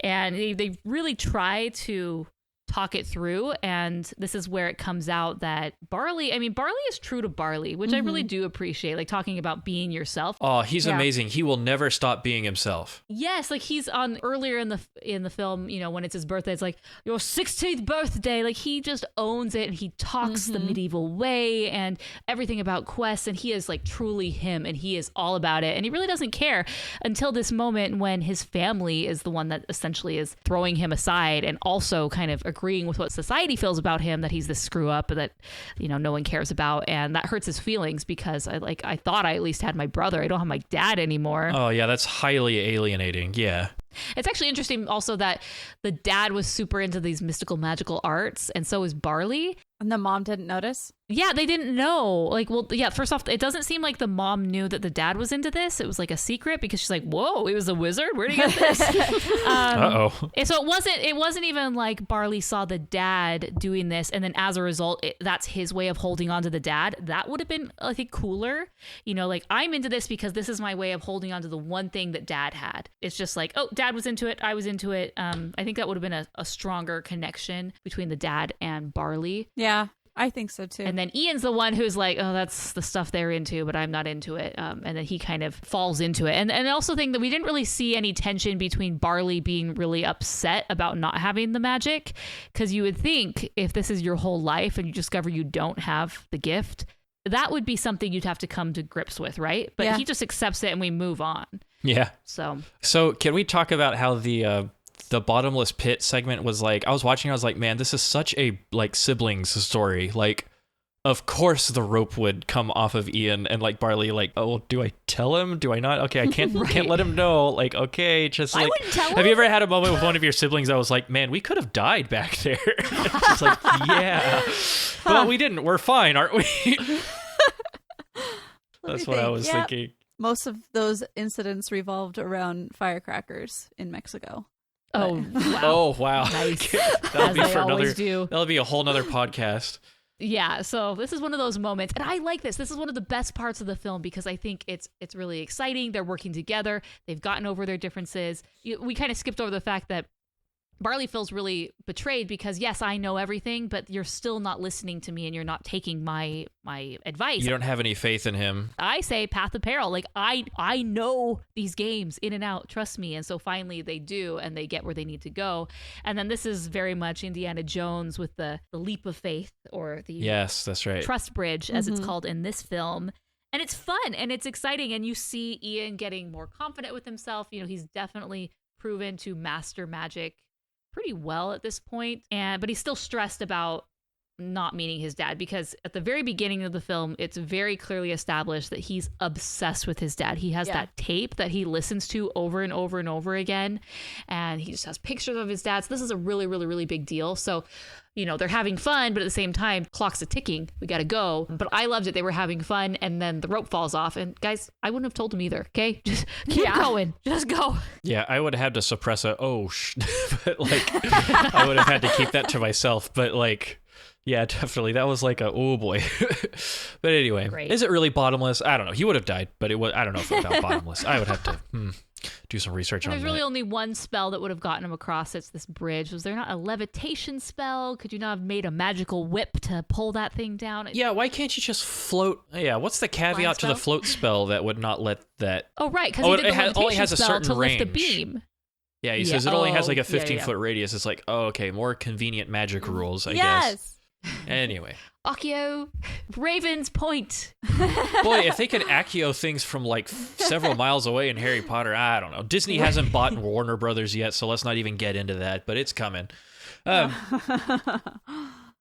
And they really try to talk it through. And this is where it comes out that Barley is true to Barley, which I really do appreciate, like talking about being yourself. Oh, he's amazing. He will never stop being himself. Yes, like he's on earlier in the film, you know, when it's his birthday, it's like your 16th birthday. Like he just owns it, and he talks the medieval way and everything about quests, and he is like truly him, and he is all about it, and he really doesn't care until this moment when his family is the one that essentially is throwing him aside and also kind of agreeing with what society feels about him, that he's this screw up that, you know, no one cares about, and that hurts his feelings because I thought I at least had my brother. I don't have my dad anymore. Oh yeah, that's highly alienating. Yeah. It's actually interesting also that the dad was super into these mystical magical arts, and so is Barley. And the mom didn't notice? Yeah, they didn't know. Like, well, yeah, first off, it doesn't seem like the mom knew that the dad was into this. It was like a secret because she's like, whoa, he was a wizard? Where'd he get this? Uh-oh. And so it wasn't even like Barley saw the dad doing this, and then as a result, that's his way of holding on to the dad. That would have been, I think, cooler. You know, like, I'm into this because this is my way of holding on to the one thing that dad had. It's just like, oh, dad was into it, I was into it. I think that would have been a stronger connection between the dad and Barley. Yeah, I think so too. And then Ian's the one who's like, oh, that's the stuff they're into, but I'm not into it. And then he kind of falls into it. And I also think that we didn't really see any tension between Barley being really upset about not having the magic, because you would think if this is your whole life and you discover you don't have the gift, that would be something you'd have to come to grips with, right? But he just accepts it and we move on. Yeah. So can we talk about how the bottomless pit segment was like? I was watching, I was like, man, this is such a like siblings story. Like, of course the rope would come off of Ian, and like Barley, like, oh, do I tell him? Do I not? Okay, I can't can't let him know. Like, okay, just like, I wouldn't tell him. Have you ever had a moment with one of your siblings that was like, man, we could have died back there? It's like, yeah, but we didn't. We're fine, aren't we? That's what I was thinking. Most of those incidents revolved around firecrackers in Mexico. Oh, wow. Oh, wow. Nice. That'll be As for they always another. do. That'll be a whole nother podcast. Yeah, so this is one of those moments, and I like this. This is one of the best parts of the film because I think it's really exciting. They're working together. They've gotten over their differences. We kind of skipped over the fact that Barley feels really betrayed because, yes, I know everything, but you're still not listening to me and you're not taking my advice. You don't have any faith in him. I say Path of Peril. Like, I know these games in and out. Trust me. And so finally they do, and they get where they need to go. And then this is very much Indiana Jones with the leap of faith, or the yes, that's right, trust bridge, as it's called in this film. And it's fun and it's exciting. And you see Ian getting more confident with himself. You know, he's definitely proven to master magic pretty well at this point, but he's still stressed about not meeting his dad, because at the very beginning of the film it's very clearly established that he's obsessed with his dad. He has that tape that he listens to over and over and over again, and he just has pictures of his dad. So this is a really, really, really big deal. So, you know, they're having fun, but at the same time, clock's a ticking. We got to go. But I loved it. They were having fun, and then the rope falls off. And guys, I wouldn't have told him either. Okay, just keep going. Just go. Yeah, I would have had to suppress but like, I would have had to keep that to myself. But like, yeah, definitely, that was like oh boy. But anyway, Great. Is it really bottomless? I don't know. He would have died, but it was. I don't know if it was bottomless. I would have to do some research on that. There's really only one spell that would have gotten him across. It's this bridge. Was there not a levitation spell? Could you not have made a magical whip to pull that thing down? Yeah, why can't you just float? Yeah, what's the caveat to the float spell that would not let that? Oh, right, because it only has a certain to range. lift a beam. Yeah, he says it only has like a 15-foot radius. It's like, oh, okay, more convenient magic rules, I guess. Anyway. Accio, Raven's Point. Boy, if they could Accio things from like several miles away in Harry Potter, I don't know. Disney hasn't bought Warner Brothers yet, so let's not even get into that, but it's coming. And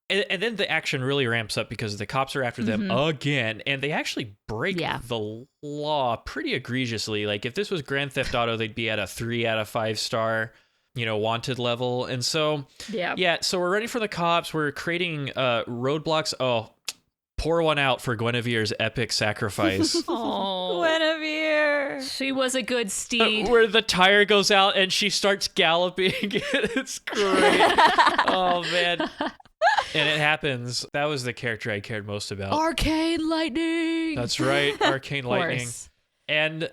then the action really ramps up because the cops are after them again, and they actually break the law pretty egregiously. Like, if this was Grand Theft Auto, they'd be at a 3 out of 5 star, wanted level. And so, so we're ready for the cops. We're creating roadblocks. Oh, pour one out for Guinevere's epic sacrifice. Oh, Guinevere. She was a good steed. Where the tire goes out and she starts galloping. It's great. Oh, man. And it happens. That was the character I cared most about. Arcane lightning. That's right. Arcane lightning. And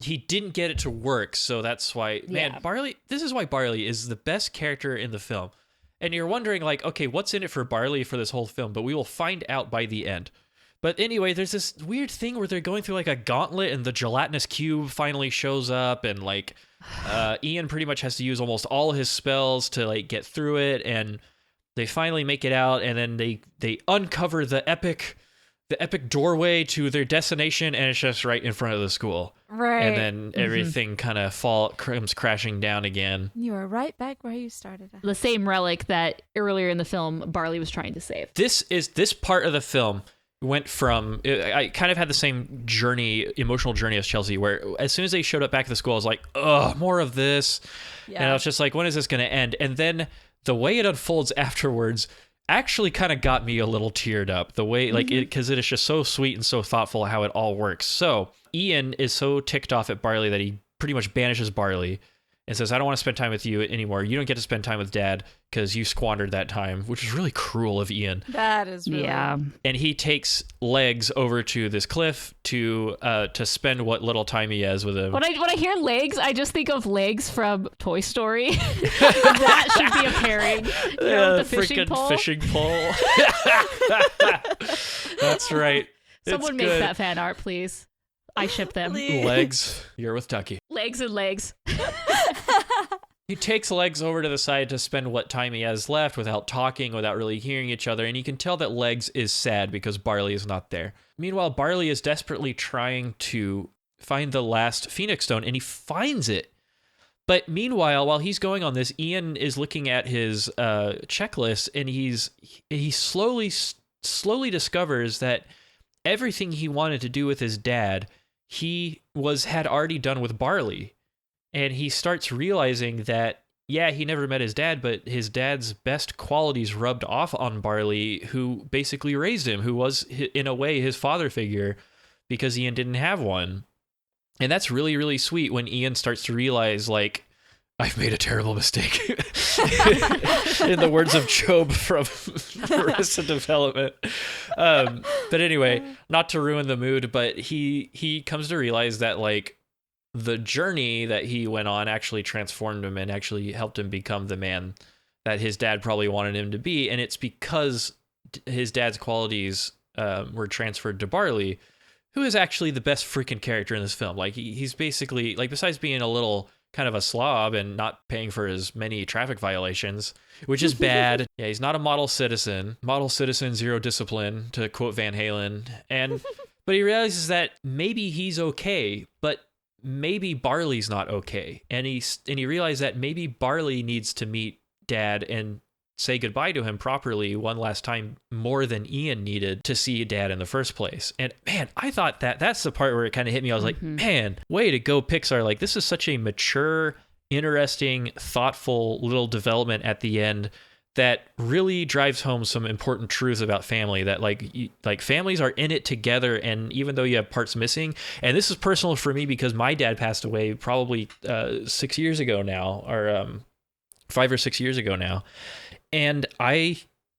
he didn't get it to work, so that's why, man, Barley, this is why Barley is the best character in the film. And you're wondering, like, okay, what's in it for Barley for this whole film? But we will find out by the end. But anyway, there's this weird thing where they're going through like a gauntlet and the gelatinous cube finally shows up, and like Ian pretty much has to use almost all his spells to like get through it, and they finally make it out, and then they uncover the epic doorway to their destination, and it's just right in front of the school. Right. And then everything kind of comes crashing down again. You are right back where you started. The same relic that earlier in the film Barley was trying to save. This part of the film went from, I kind of had the same emotional journey as Chelsea, where as soon as they showed up back at the school, I was like, ugh, more of this. Yeah. And I was just like, when is this going to end? And then the way it unfolds afterwards actually kind of got me a little teared up. The way, like, because it is just so sweet and so thoughtful how it all works. So Ian is so ticked off at Barley that he pretty much banishes Barley and says, I don't want to spend time with you anymore. You don't get to spend time with Dad because you squandered that time, which is really cruel of Ian. That is really... Yeah. And he takes Legs over to this cliff to spend what little time he has with him. When I hear Legs, I just think of Legs from Toy Story. That should be a pairing. You know, with the fishing pole. Fishing pole. That's right. Someone make that fan art, please. I ship them. Please. Legs, you're with Ducky. Legs and Legs. He takes Legs over to the side to spend what time he has left without talking, without really hearing each other, and you can tell that Legs is sad because Barley is not there. Meanwhile, Barley is desperately trying to find the last Phoenix Stone, and he finds it. But meanwhile, while he's going on this, Ian is looking at his checklist, and he slowly discovers that everything he wanted to do with his dad, he had already done with Barley. And he starts realizing that, yeah, he never met his dad, but his dad's best qualities rubbed off on Barley, who basically raised him, who was, in a way, his father figure, because Ian didn't have one. And that's really, really sweet when Ian starts to realize, like, I've made a terrible mistake. In the words of Job from Arrested Development. But anyway, not to ruin the mood, but he comes to realize that, like, the journey that he went on actually transformed him and actually helped him become the man that his dad probably wanted him to be. And it's because his dad's qualities were transferred to Barley, who is actually the best freaking character in this film. Like, he's basically, like, besides being a little kind of a slob and not paying for as many traffic violations, which is bad. Yeah, he's not a model citizen, zero discipline, to quote Van Halen. But he realizes that maybe he's okay, but maybe Barley's not okay. And he realized that maybe Barley needs to meet Dad and say goodbye to him properly one last time, more than Ian needed to see Dad in the first place. And man, I thought that's the part where it kind of hit me. I was like, man, way to go, Pixar. Like, this is such a mature, interesting, thoughtful little development at the end that really drives home some important truths about family, that like families are in it together. And even though you have parts missing, and this is personal for me because my dad passed away probably 6 years ago now, or 5 or 6 years ago now. And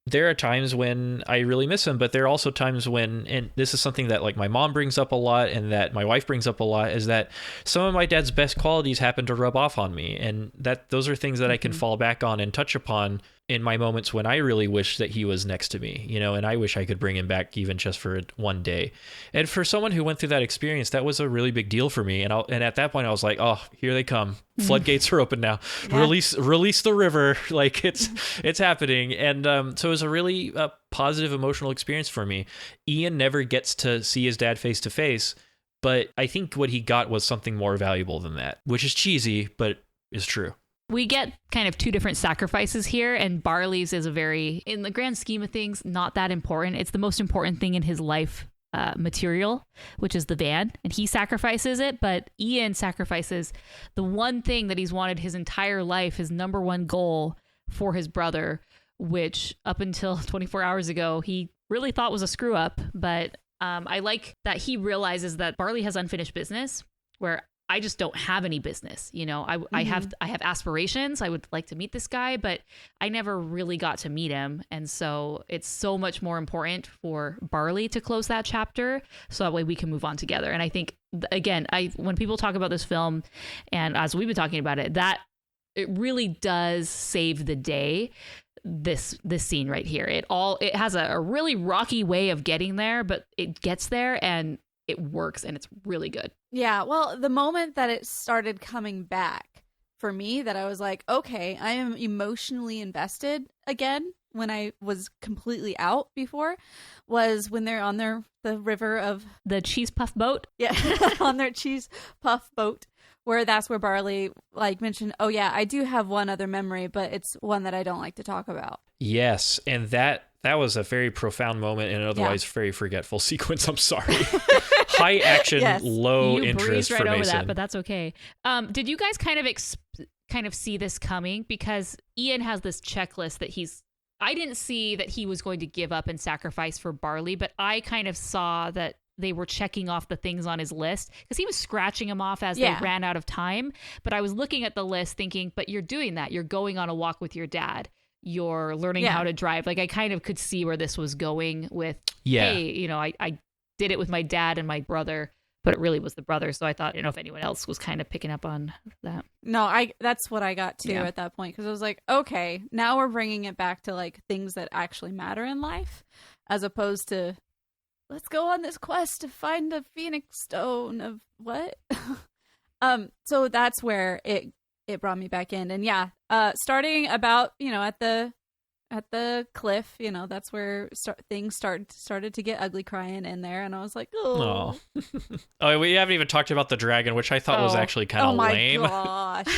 there are times when I really miss him, but there are also times when, and this is something that like my mom brings up a lot and that my wife brings up a lot, is that some of my dad's best qualities happen to rub off on me. And those are things that I can fall back on and touch upon in my moments when I really wish that he was next to me, and I wish I could bring him back even just for one day. And for someone who went through that experience, that was a really big deal for me. And at that point I was like, oh, here they come. Floodgates are open now. Yeah. Release the river. Like it's happening. And so it was a really positive emotional experience for me. Ian never gets to see his dad face to face, but I think what he got was something more valuable than that, which is cheesy, but is true. We get kind of two different sacrifices here, and Barley's is in the grand scheme of things, not that important. It's the most important thing in his life material, which is the van, and he sacrifices it, but Ian sacrifices the one thing that he's wanted his entire life, his number one goal for his brother, which up until 24 hours ago, he really thought was a screw up. But I like that he realizes that Barley has unfinished business, where I just don't have any business. I have aspirations. I would like to meet this guy, but I never really got to meet him. And so it's so much more important for Barley to close that chapter, so that way we can move on together. And I think, again, when people talk about this film, and as we've been talking about it, that it really does save the day, this scene right here. It has a really rocky way of getting there, but it gets there and it works and it's really good. Yeah, well, the moment that it started coming back for me, that I was like, okay, I am emotionally invested again when I was completely out before, was when they're on the river of the cheese puff boat. Yeah, on their cheese puff boat, where that's where Barley like mentioned, oh yeah, I do have one other memory, but it's one that I don't like to talk about. Yes, and that was a very profound moment in an otherwise very forgetful sequence. I'm sorry. High action, low you interest breezed right for over Mason. that, but that's okay. Did you guys kind of see this coming? Because Ian has this checklist that I didn't see that he was going to give up and sacrifice for Barley, but I kind of saw that they were checking off the things on his list because he was scratching them off as they ran out of time. But I was looking at the list thinking, but you're doing that. You're going on a walk with your dad. You're learning how to drive. Like I kind of could see where this was going with, hey, I did it with my dad and my brother, but it really was the brother. So I thought, if anyone else was kind of picking up on that. No, that's what I got too at that point. Cause I was like, okay, now we're bringing it back to like things that actually matter in life, as opposed to let's go on this quest to find the Phoenix Stone of what? So that's where it brought me back in. And starting about, at the cliff, that's where things started to get ugly crying in there. And I was like, oh. Oh, we haven't even talked about the dragon, which I thought was actually kind of lame. Oh my gosh.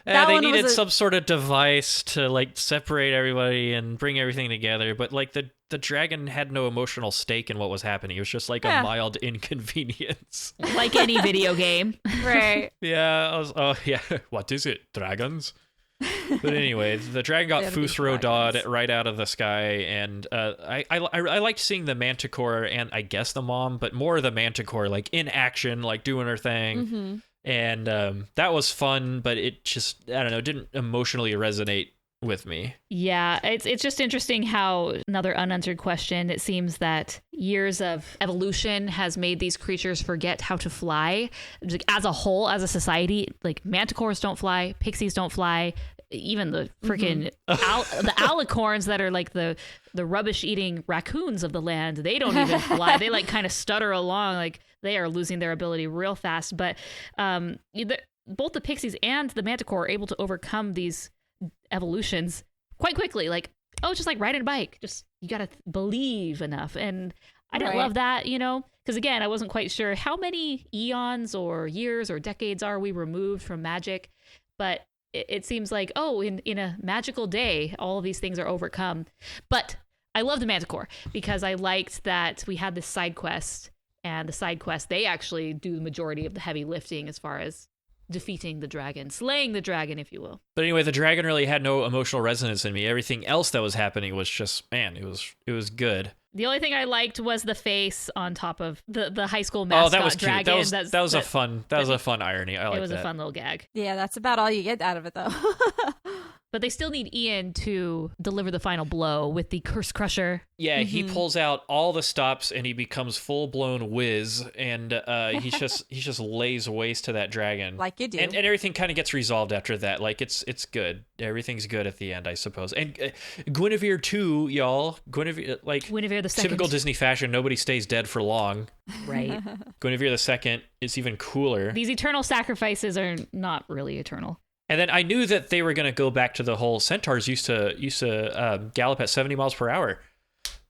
They needed some sort of device to like separate everybody and bring everything together. But like the dragon had no emotional stake in what was happening. It was just like a mild inconvenience. Like any video game. Right. Yeah. What is it? Dragons? But anyway, the dragon got Futhro-dawed right out of the sky, and I liked seeing the Manticore and I guess the mom, but more the Manticore like in action, like doing her thing. Mm-hmm. And that was fun, but it just, I don't know, didn't emotionally resonate with me. Yeah, it's just interesting how, another unanswered question, it seems that years of evolution has made these creatures forget how to fly. Like, as a whole, as a society, like manticores don't fly, pixies don't fly, even the freaking the alicorns that are like the rubbish eating raccoons of the land, they don't even fly. They like kind of stutter along, like they are losing their ability real fast. But both the pixies and the manticore are able to overcome these evolutions quite quickly. Like, just like riding a bike, just you gotta believe enough. And I didn't love that, because again, I wasn't quite sure how many eons or years or decades are we removed from magic, but it seems like, in a magical day, all of these things are overcome. But I love the Manticore because I liked that we had this side quest, and the side quest, they actually do the majority of the heavy lifting as far as defeating the dragon, slaying the dragon, if you will. But anyway, the dragon really had no emotional resonance in me. Everything else that was happening was just, man, it was good. The only thing I liked was the face on top of the high school mascot that was dragon. Cute. That was a fun irony. I like that. It was a fun little gag. Yeah, that's about all you get out of it, though. But they still need Ian to deliver the final blow with the Curse Crusher. Yeah, he pulls out all the stops and he becomes full-blown whiz, and he just lays waste to that dragon. Like you do. And everything kind of gets resolved after that. Like, it's good. Everything's good at the end, I suppose. And Guinevere too, y'all. Guinevere the Second. Typical Disney fashion, nobody stays dead for long. Right. Guinevere the Second is even cooler. These eternal sacrifices are not really eternal. And then I knew that they were going to go back to the whole centaurs used to gallop at 70 miles per hour.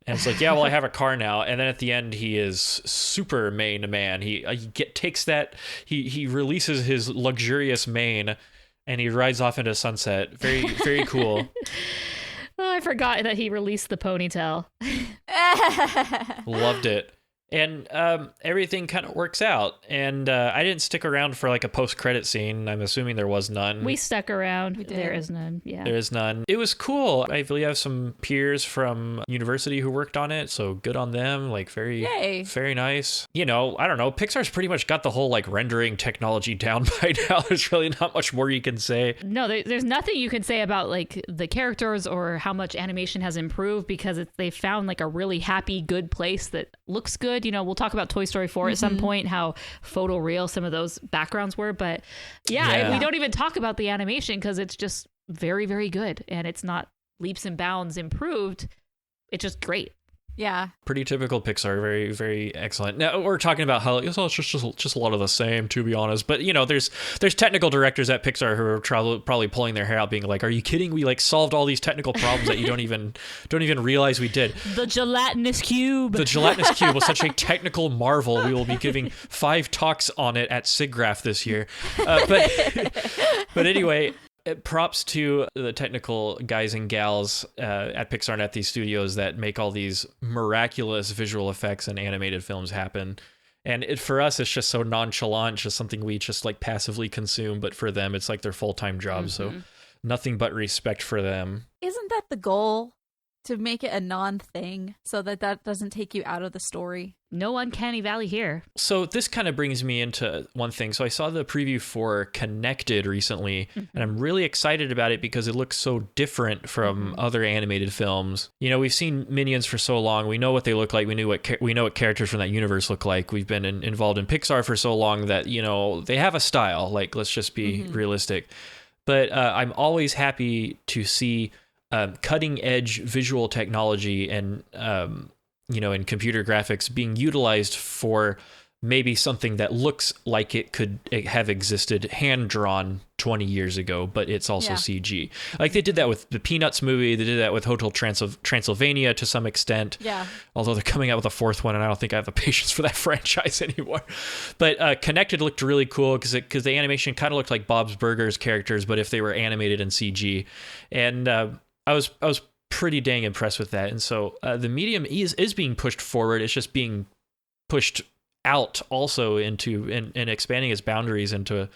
And it's like, yeah, well, I have a car now. And then at the end, he is super mane man. He releases his luxurious mane and he rides off into sunset. Very, very cool. I forgot that he released the ponytail. Loved it. And everything kind of works out. And I didn't stick around for like a post-credit scene. I'm assuming there was none. We stuck around. There is none. Yeah. There is none. It was cool. I believe I have some peers from university who worked on it. So good on them. Like very nice. I don't know. Pixar's pretty much got the whole like rendering technology down by now. There's really not much more you can say. No, there's nothing you can say about like the characters or how much animation has improved because they found like a really happy, good place that looks good. We'll talk about Toy Story 4 at some point, how photoreal some of those backgrounds were. But we don't even talk about the animation because it's just very, very good. And it's not leaps and bounds improved. It's just great. Yeah. Pretty typical Pixar. Very, very excellent. Now we're talking about how it's just a lot of the same, to be honest. But there's technical directors at Pixar who are probably pulling their hair out, being like, "Are you kidding? We like solved all these technical problems that you don't even realize we did." The gelatinous cube. The gelatinous cube was such a technical marvel. We will be giving 5 talks on it at SIGGRAPH this year. But anyway. Props to the technical guys and gals at Pixar and at these studios that make all these miraculous visual effects and animated films happen. And for us, it's just so nonchalant, just something we just like passively consume. But for them, it's like their full-time job. So nothing but respect for them. Isn't that the goal? To make it a non-thing so that doesn't take you out of the story. No uncanny valley here. So this kind of brings me into one thing. So I saw the preview for Connected recently, and I'm really excited about it because it looks so different from other animated films. We've seen Minions for so long. We know what they look like. We know what characters from that universe look like. We've been involved in Pixar for so long that, they have a style. Like, let's just be realistic. But I'm always happy to see cutting edge visual technology and and computer graphics being utilized for maybe something that looks like it could have existed hand drawn 20 years ago, but it's also CG. Like they did that with the Peanuts movie. They did that with Hotel Transylvania to some extent. Yeah. Although they're coming out with a 4th one, and I don't think I have the patience for that franchise anymore. But Connected looked really cool because the animation kind of looked like Bob's Burgers characters, but if they were animated in CG. And I was pretty dang impressed with that. And so the medium is being pushed forward. It's just being pushed out also into and expanding its boundaries into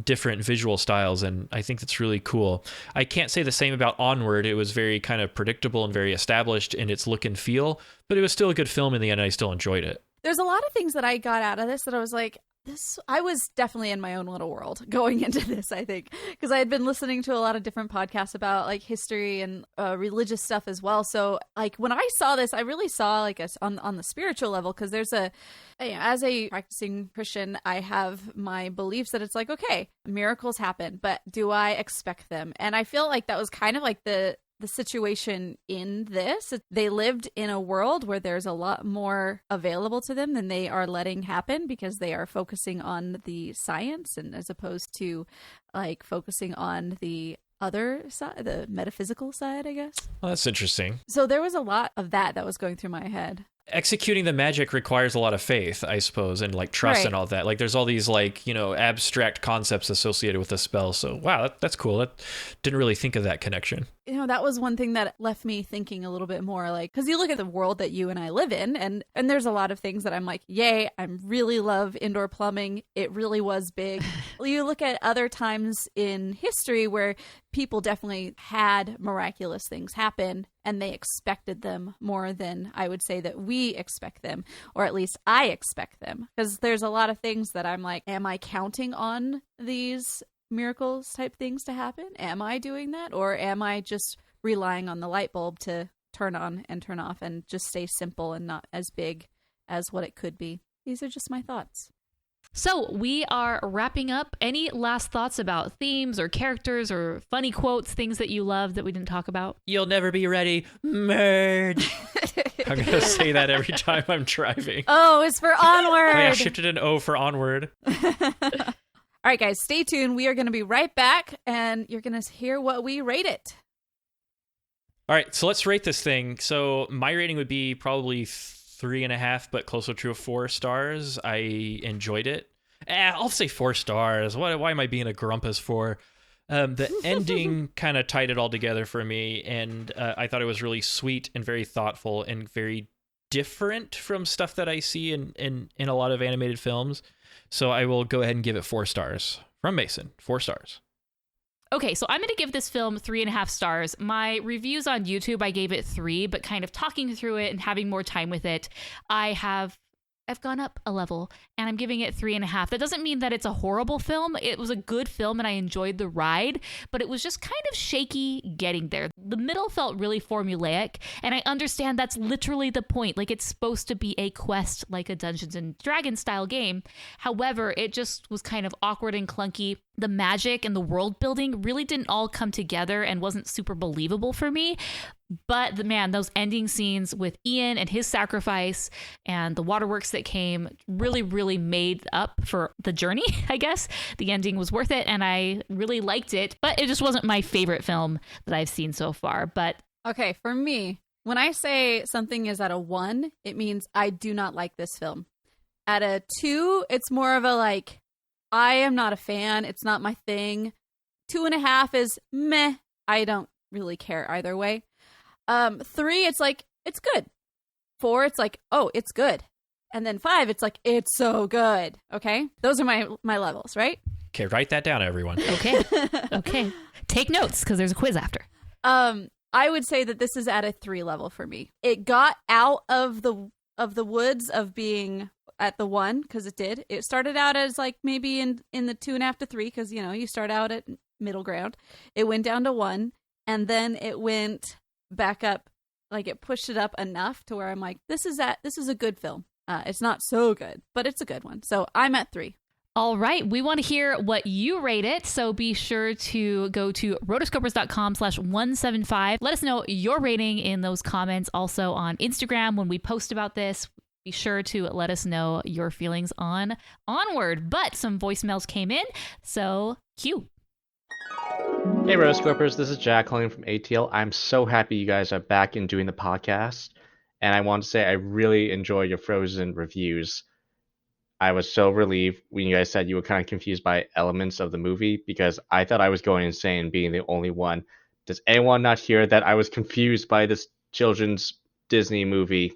different visual styles. And I think that's really cool. I can't say the same about Onward. It was very kind of predictable and very established in its look and feel, but it was still a good film in the end. And I still enjoyed it. There's a lot of things that I got out of this that I was like, I was definitely in my own little world going into this, I think, because I had been listening to a lot of different podcasts about like history and religious stuff as well. So like when I saw this, I really saw like on the spiritual level, because there's as a practicing Christian, I have my beliefs that it's like, okay, miracles happen, but do I expect them? And I feel like that was kind of like the situation in this. They lived in a world where there's a lot more available to them than they are letting happen because they are focusing on the science, and as opposed to like focusing on the other side, the metaphysical side, I guess. Well, that's interesting. So there was a lot of that was going through my head. Executing the magic requires a lot of faith, I suppose, and like trust and all that. Like there's all these like, abstract concepts associated with the spell. So wow, that's cool. I didn't really think of that connection. That was one thing that left me thinking a little bit more, like, because you look at the world that you and I live in, and there's a lot of things that I'm like, yay, I really love indoor plumbing. It really was big. You look at other times in history where people definitely had miraculous things happen, and they expected them more than I would say that we expect them, or at least I expect them. Because there's a lot of things that I'm like, am I counting on these miracles type things to happen? Am I doing that? Or am I just relying on the light bulb to turn on and turn off and just stay simple and not as big as what it could be? These are just my thoughts. So we are wrapping up. Any last thoughts about themes or characters or funny quotes, things that you love that we didn't talk about? You'll never be ready. Merge. I'm going to say that every time I'm driving. Oh, it's for Onward. I shifted an O for Onward. All right, guys, stay tuned. We are going to be right back, and you're going to hear what we rate it. All right, so let's rate this thing. So my rating would be probably 3.5, but closer to a 4 stars. I enjoyed it. I'll say 4 stars. Why am I being a grumpus for? The ending kind of tied it all together for me, and I thought it was really sweet and very thoughtful and very different from stuff that I see in a lot of animated films. So I will go ahead and give it 4 stars. From Mason, 4 stars. Okay, so I'm going to give this film 3.5 stars. My reviews on YouTube, I gave it 3, but kind of talking through it and having more time with it, I've gone up a level and I'm giving it 3.5. That doesn't mean that it's a horrible film. It was a good film and I enjoyed the ride, but it was just kind of shaky getting there. The middle felt really formulaic, and I understand that's literally the point. Like, it's supposed to be a quest, like a Dungeons and Dragons style game. However, it just was kind of awkward and clunky. the magic and the world building really didn't all come together and wasn't super believable for me. But those ending scenes with Ian and his sacrifice and the waterworks that came really, really made up for the journey, I guess. The ending was worth it and I really liked it, but it just wasn't my favorite film that I've seen so far. But okay, for me, when I say something is at a 1, it means I do not like this film. At a 2, it's more of a like, I am not a fan. It's not my thing. 2.5 is meh. I don't really care either way. 3, it's like, it's good. 4, it's like, oh, it's good. And then 5, it's like, it's so good. Okay? Those are my levels, right? Okay, write that down, everyone. Okay. Take notes because there's a quiz after. I would say that this is at a 3 level for me. It got out of the woods of being at the 1 because it did. It started out as like maybe in the 2.5 to 3 because you start out at middle ground. It went down to 1 and then it went back up, like it pushed it up enough to where I'm like, this is a good film. It's not so good, but it's a good one. So I'm at 3. All right. We want to hear what you rate it. So be sure to go to rotoscopers.com/175. Let us know your rating in those comments. Also on Instagram when we post about this. Be sure to let us know your feelings on Onward. But some voicemails came in, so cue. Hey Rotoscopers, this is Jack calling from ATL. I'm so happy you guys are back and doing the podcast. And I want to say I really enjoy your Frozen reviews. I was so relieved when you guys said you were kind of confused by elements of the movie because I thought I was going insane being the only one. Does anyone not hear that I was confused by this children's Disney movie?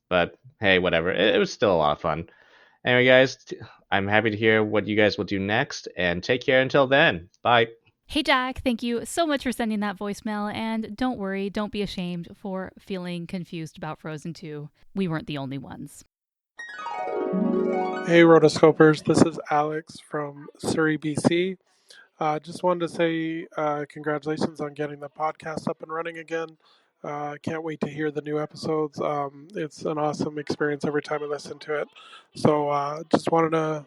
But hey, whatever. It was still a lot of fun. Anyway, guys, I'm happy to hear what you guys will do next. And take care until then. Bye. Hey, Jack. Thank you so much for sending that voicemail. And don't worry, don't be ashamed for feeling confused about Frozen 2. We weren't the only ones. Hey, Rotoscopers. This is Alex from Surrey, BC. Just wanted to say congratulations on getting the podcast up and running again. Can't wait to hear the new episodes. It's an awesome experience every time I listen to it. So just wanted to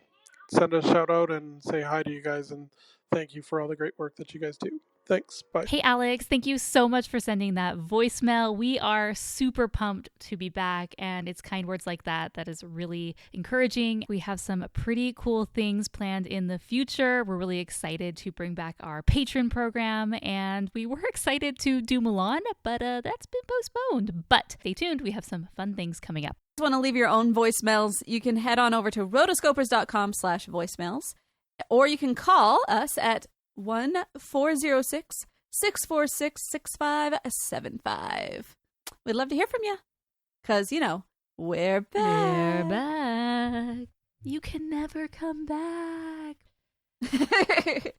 send a shout out and say hi to you guys and thank you for all the great work that you guys do. Thanks. Bye. Hey, Alex. Thank you so much for sending that voicemail. We are super pumped to be back, and it's kind words like that that is really encouraging. We have some pretty cool things planned in the future. We're really excited to bring back our patron program, and we were excited to do Mulan, but that's been postponed. But stay tuned. We have some fun things coming up. If you want to leave your own voicemails, you can head on over to rotoscopers.com/voicemails, or you can call us at 1-406-646-6575. We'd love to hear from you. Because, we're back. We're back. You can never come back.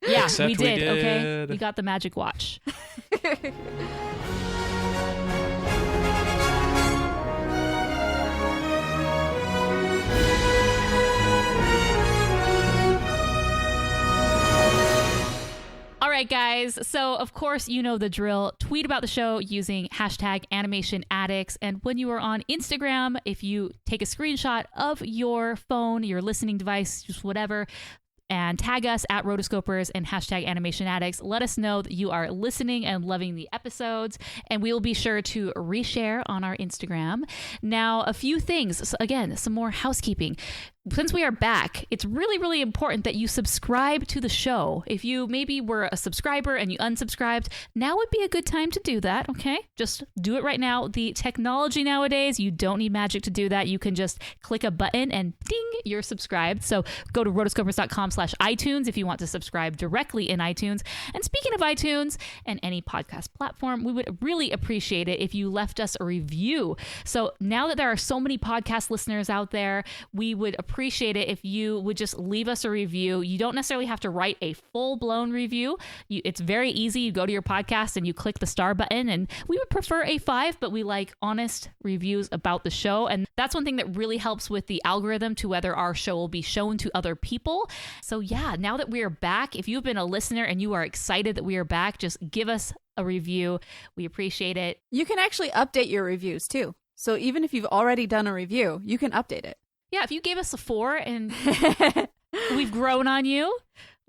Yeah, Except we did, we okay? did. We got the magic watch. All right, guys. So, of course, you know the drill. Tweet about the show using #AnimationAddicts. And when you are on Instagram, if you take a screenshot of your phone, your listening device, just whatever, and tag us at Rotoscopers and #AnimationAddicts. Let us know that you are listening and loving the episodes, and we will be sure to reshare on our Instagram. Now, a few things. So again, some more housekeeping. Since we are back, it's really, really important that you subscribe to the show. If you maybe were a subscriber and you unsubscribed, now would be a good time to do that, okay? Just do it right now. The technology nowadays, you don't need magic to do that. You can just click a button and ding, you're subscribed. So go to rotoscopers.com/iTunes if you want to subscribe directly in iTunes. And speaking of iTunes and any podcast platform, we would really appreciate it if you left us a review. So now that there are so many podcast listeners out there, we would appreciate it if you would just leave us a review. You don't necessarily have to write a full-blown review. It's very easy. You go to your podcast and you click the star button, and we would prefer a 5, but we like honest reviews about the show. And that's one thing that really helps with the algorithm to whether our show will be shown to other people. So yeah, now that we are back, if you've been a listener and you are excited that we are back, just give us a review. We appreciate it. You can actually update your reviews too. So even if you've already done a review, you can update it. Yeah, if you gave us a 4 and we've grown on you,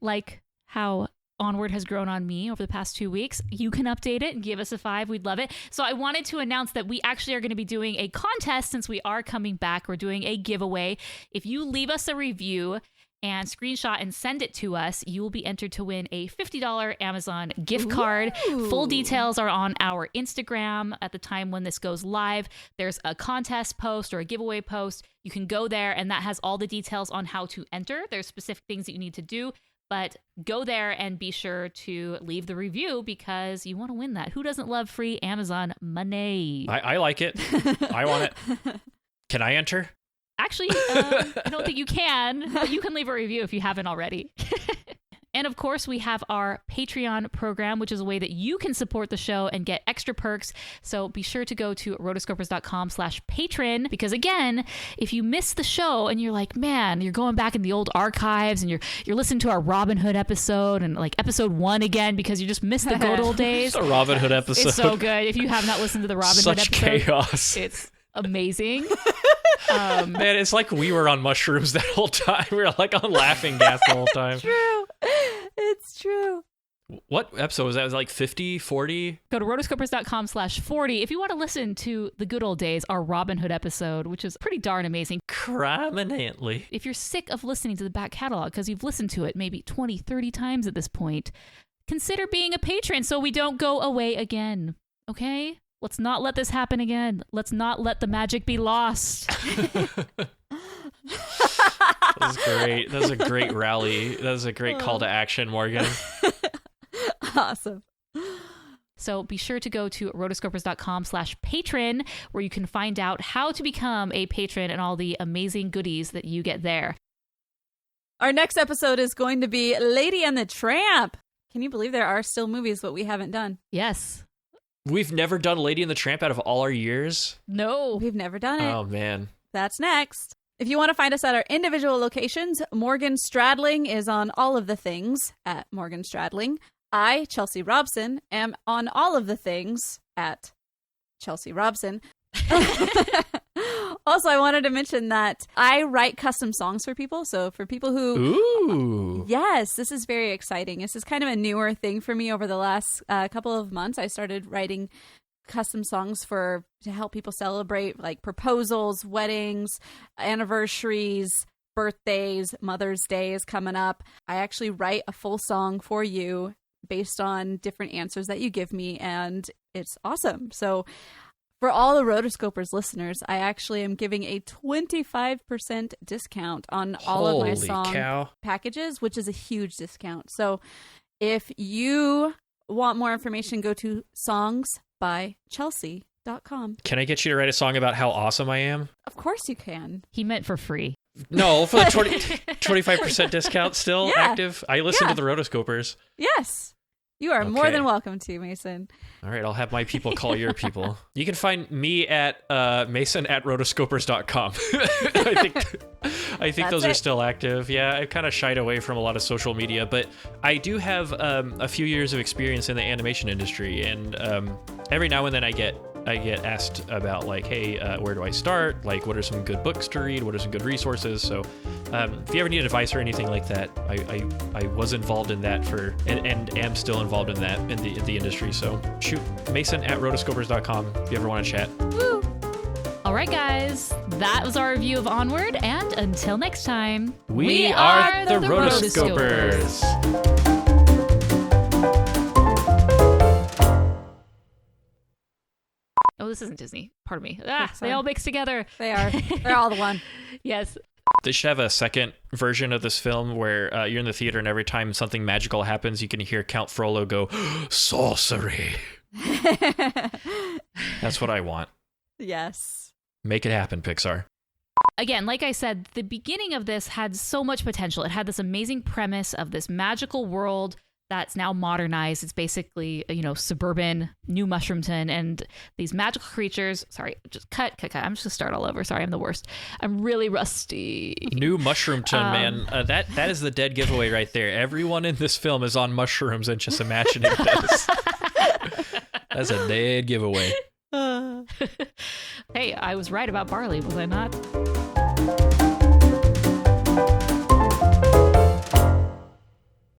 like how Onward has grown on me over the past 2 weeks. You can update it and give us a 5. We'd love it. So I wanted to announce that we actually are going to be doing a contest since we are coming back. We're doing a giveaway. If you leave us a review and screenshot and send it to us, you will be entered to win a $50 Amazon gift card. Ooh. Full details are on our Instagram at the time when this goes live. There's a contest post or a giveaway post. You can go there, and that has all the details on how to enter. There's specific things that you need to do. But go there and be sure to leave the review because you want to win that. Who doesn't love free Amazon money? I like it. I want it. Can I enter? Actually, I don't think you can, but you can leave a review if you haven't already. And of course, we have our Patreon program, which is a way that you can support the show and get extra perks. So be sure to go to rotoscopers.com/patron, because again, if you miss the show and you're like, man, you're going back in the old archives and you're listening to our Robin Hood episode and like episode 1 again because you just missed the good old days. It's a Robin Hood episode. It's so good. If you have not listened to the Robin Hood episode, chaos. It's amazing. Man, it's like we were on mushrooms that whole time. We were like on laughing gas the whole time. True. It's true. What episode was that? It was like 50, 40? Go to rotoscopers.com/40 if you want to listen to the good old days, our Robin Hood episode, which is pretty darn amazing. Criminally. If you're sick of listening to the back catalog because you've listened to it maybe 20, 30 times at this point, consider being a patron so we don't go away again. Okay? Let's not let this happen again. Let's not let the magic be lost. That was great. That was a great rally. That was a great call to action, Morgan. Awesome. So be sure to go to rotoscopers.com/patron where you can find out how to become a patron and all the amazing goodies that you get there. Our next episode is going to be Lady and the Tramp. Can you believe there are still movies that we haven't done? Yes. We've never done Lady and the Tramp out of all our years? No. We've never done it. Oh, man. That's next. If you want to find us at our individual locations, Morgan Stradling is on all of the things at Morgan Stradling. I, Chelsea Robson, am on all of the things at Chelsea Robson. Also, I wanted to mention that I write custom songs for people. So for people who... Ooh. Yes, this is very exciting. This is kind of a newer thing for me over the last couple of months. I started writing custom songs to help people celebrate like proposals, weddings, anniversaries, birthdays, Mother's Day is coming up. I actually write a full song for you based on different answers that you give me, and it's awesome. So for all the Rotoscopers listeners, I actually am giving a 25% discount on all of my song packages, which is a huge discount. So if you want more information, go to songsbychelsea.com. Can I get you to write a song about how awesome I am? Of course you can. He meant for free. No, for the 25% discount still active. I listen to the Rotoscopers. Yes. You are more than welcome to, Mason. All right, I'll have my people call your people. You can find me at mason@rotoscopers.com. I think those are still active. Yeah, I kind of shied away from a lot of social media, but I do have a few years of experience in the animation industry, and every now and then I get asked about like, hey, where do I start? Like, what are some good books to read? What are some good resources? So if you ever need advice or anything like that, I was involved in that and am still involved in that in the industry. So shoot, Mason@rotoscopers.com if you ever want to chat. Woo! All right, guys, that was our review of Onward, and until next time, we are the Rotoscopers. Oh, this isn't Disney. Pardon me. They all mix together. They are. They're all the one. Yes. They should have a second version of this film where you're in the theater and every time something magical happens, you can hear Count Frollo go, sorcery. That's what I want. Yes. Make it happen, Pixar. Again, like I said, the beginning of this had so much potential. It had this amazing premise of this magical world that's now modernized. It's basically, suburban New Mushroomton and these magical creatures. Sorry, just cut. I'm just gonna start all over. Sorry, I'm the worst. I'm really rusty. New Mushroomton, man. That is the dead giveaway right there. Everyone in this film is on mushrooms and just imagining this. That's a dead giveaway. Hey, I was right about barley, was I not?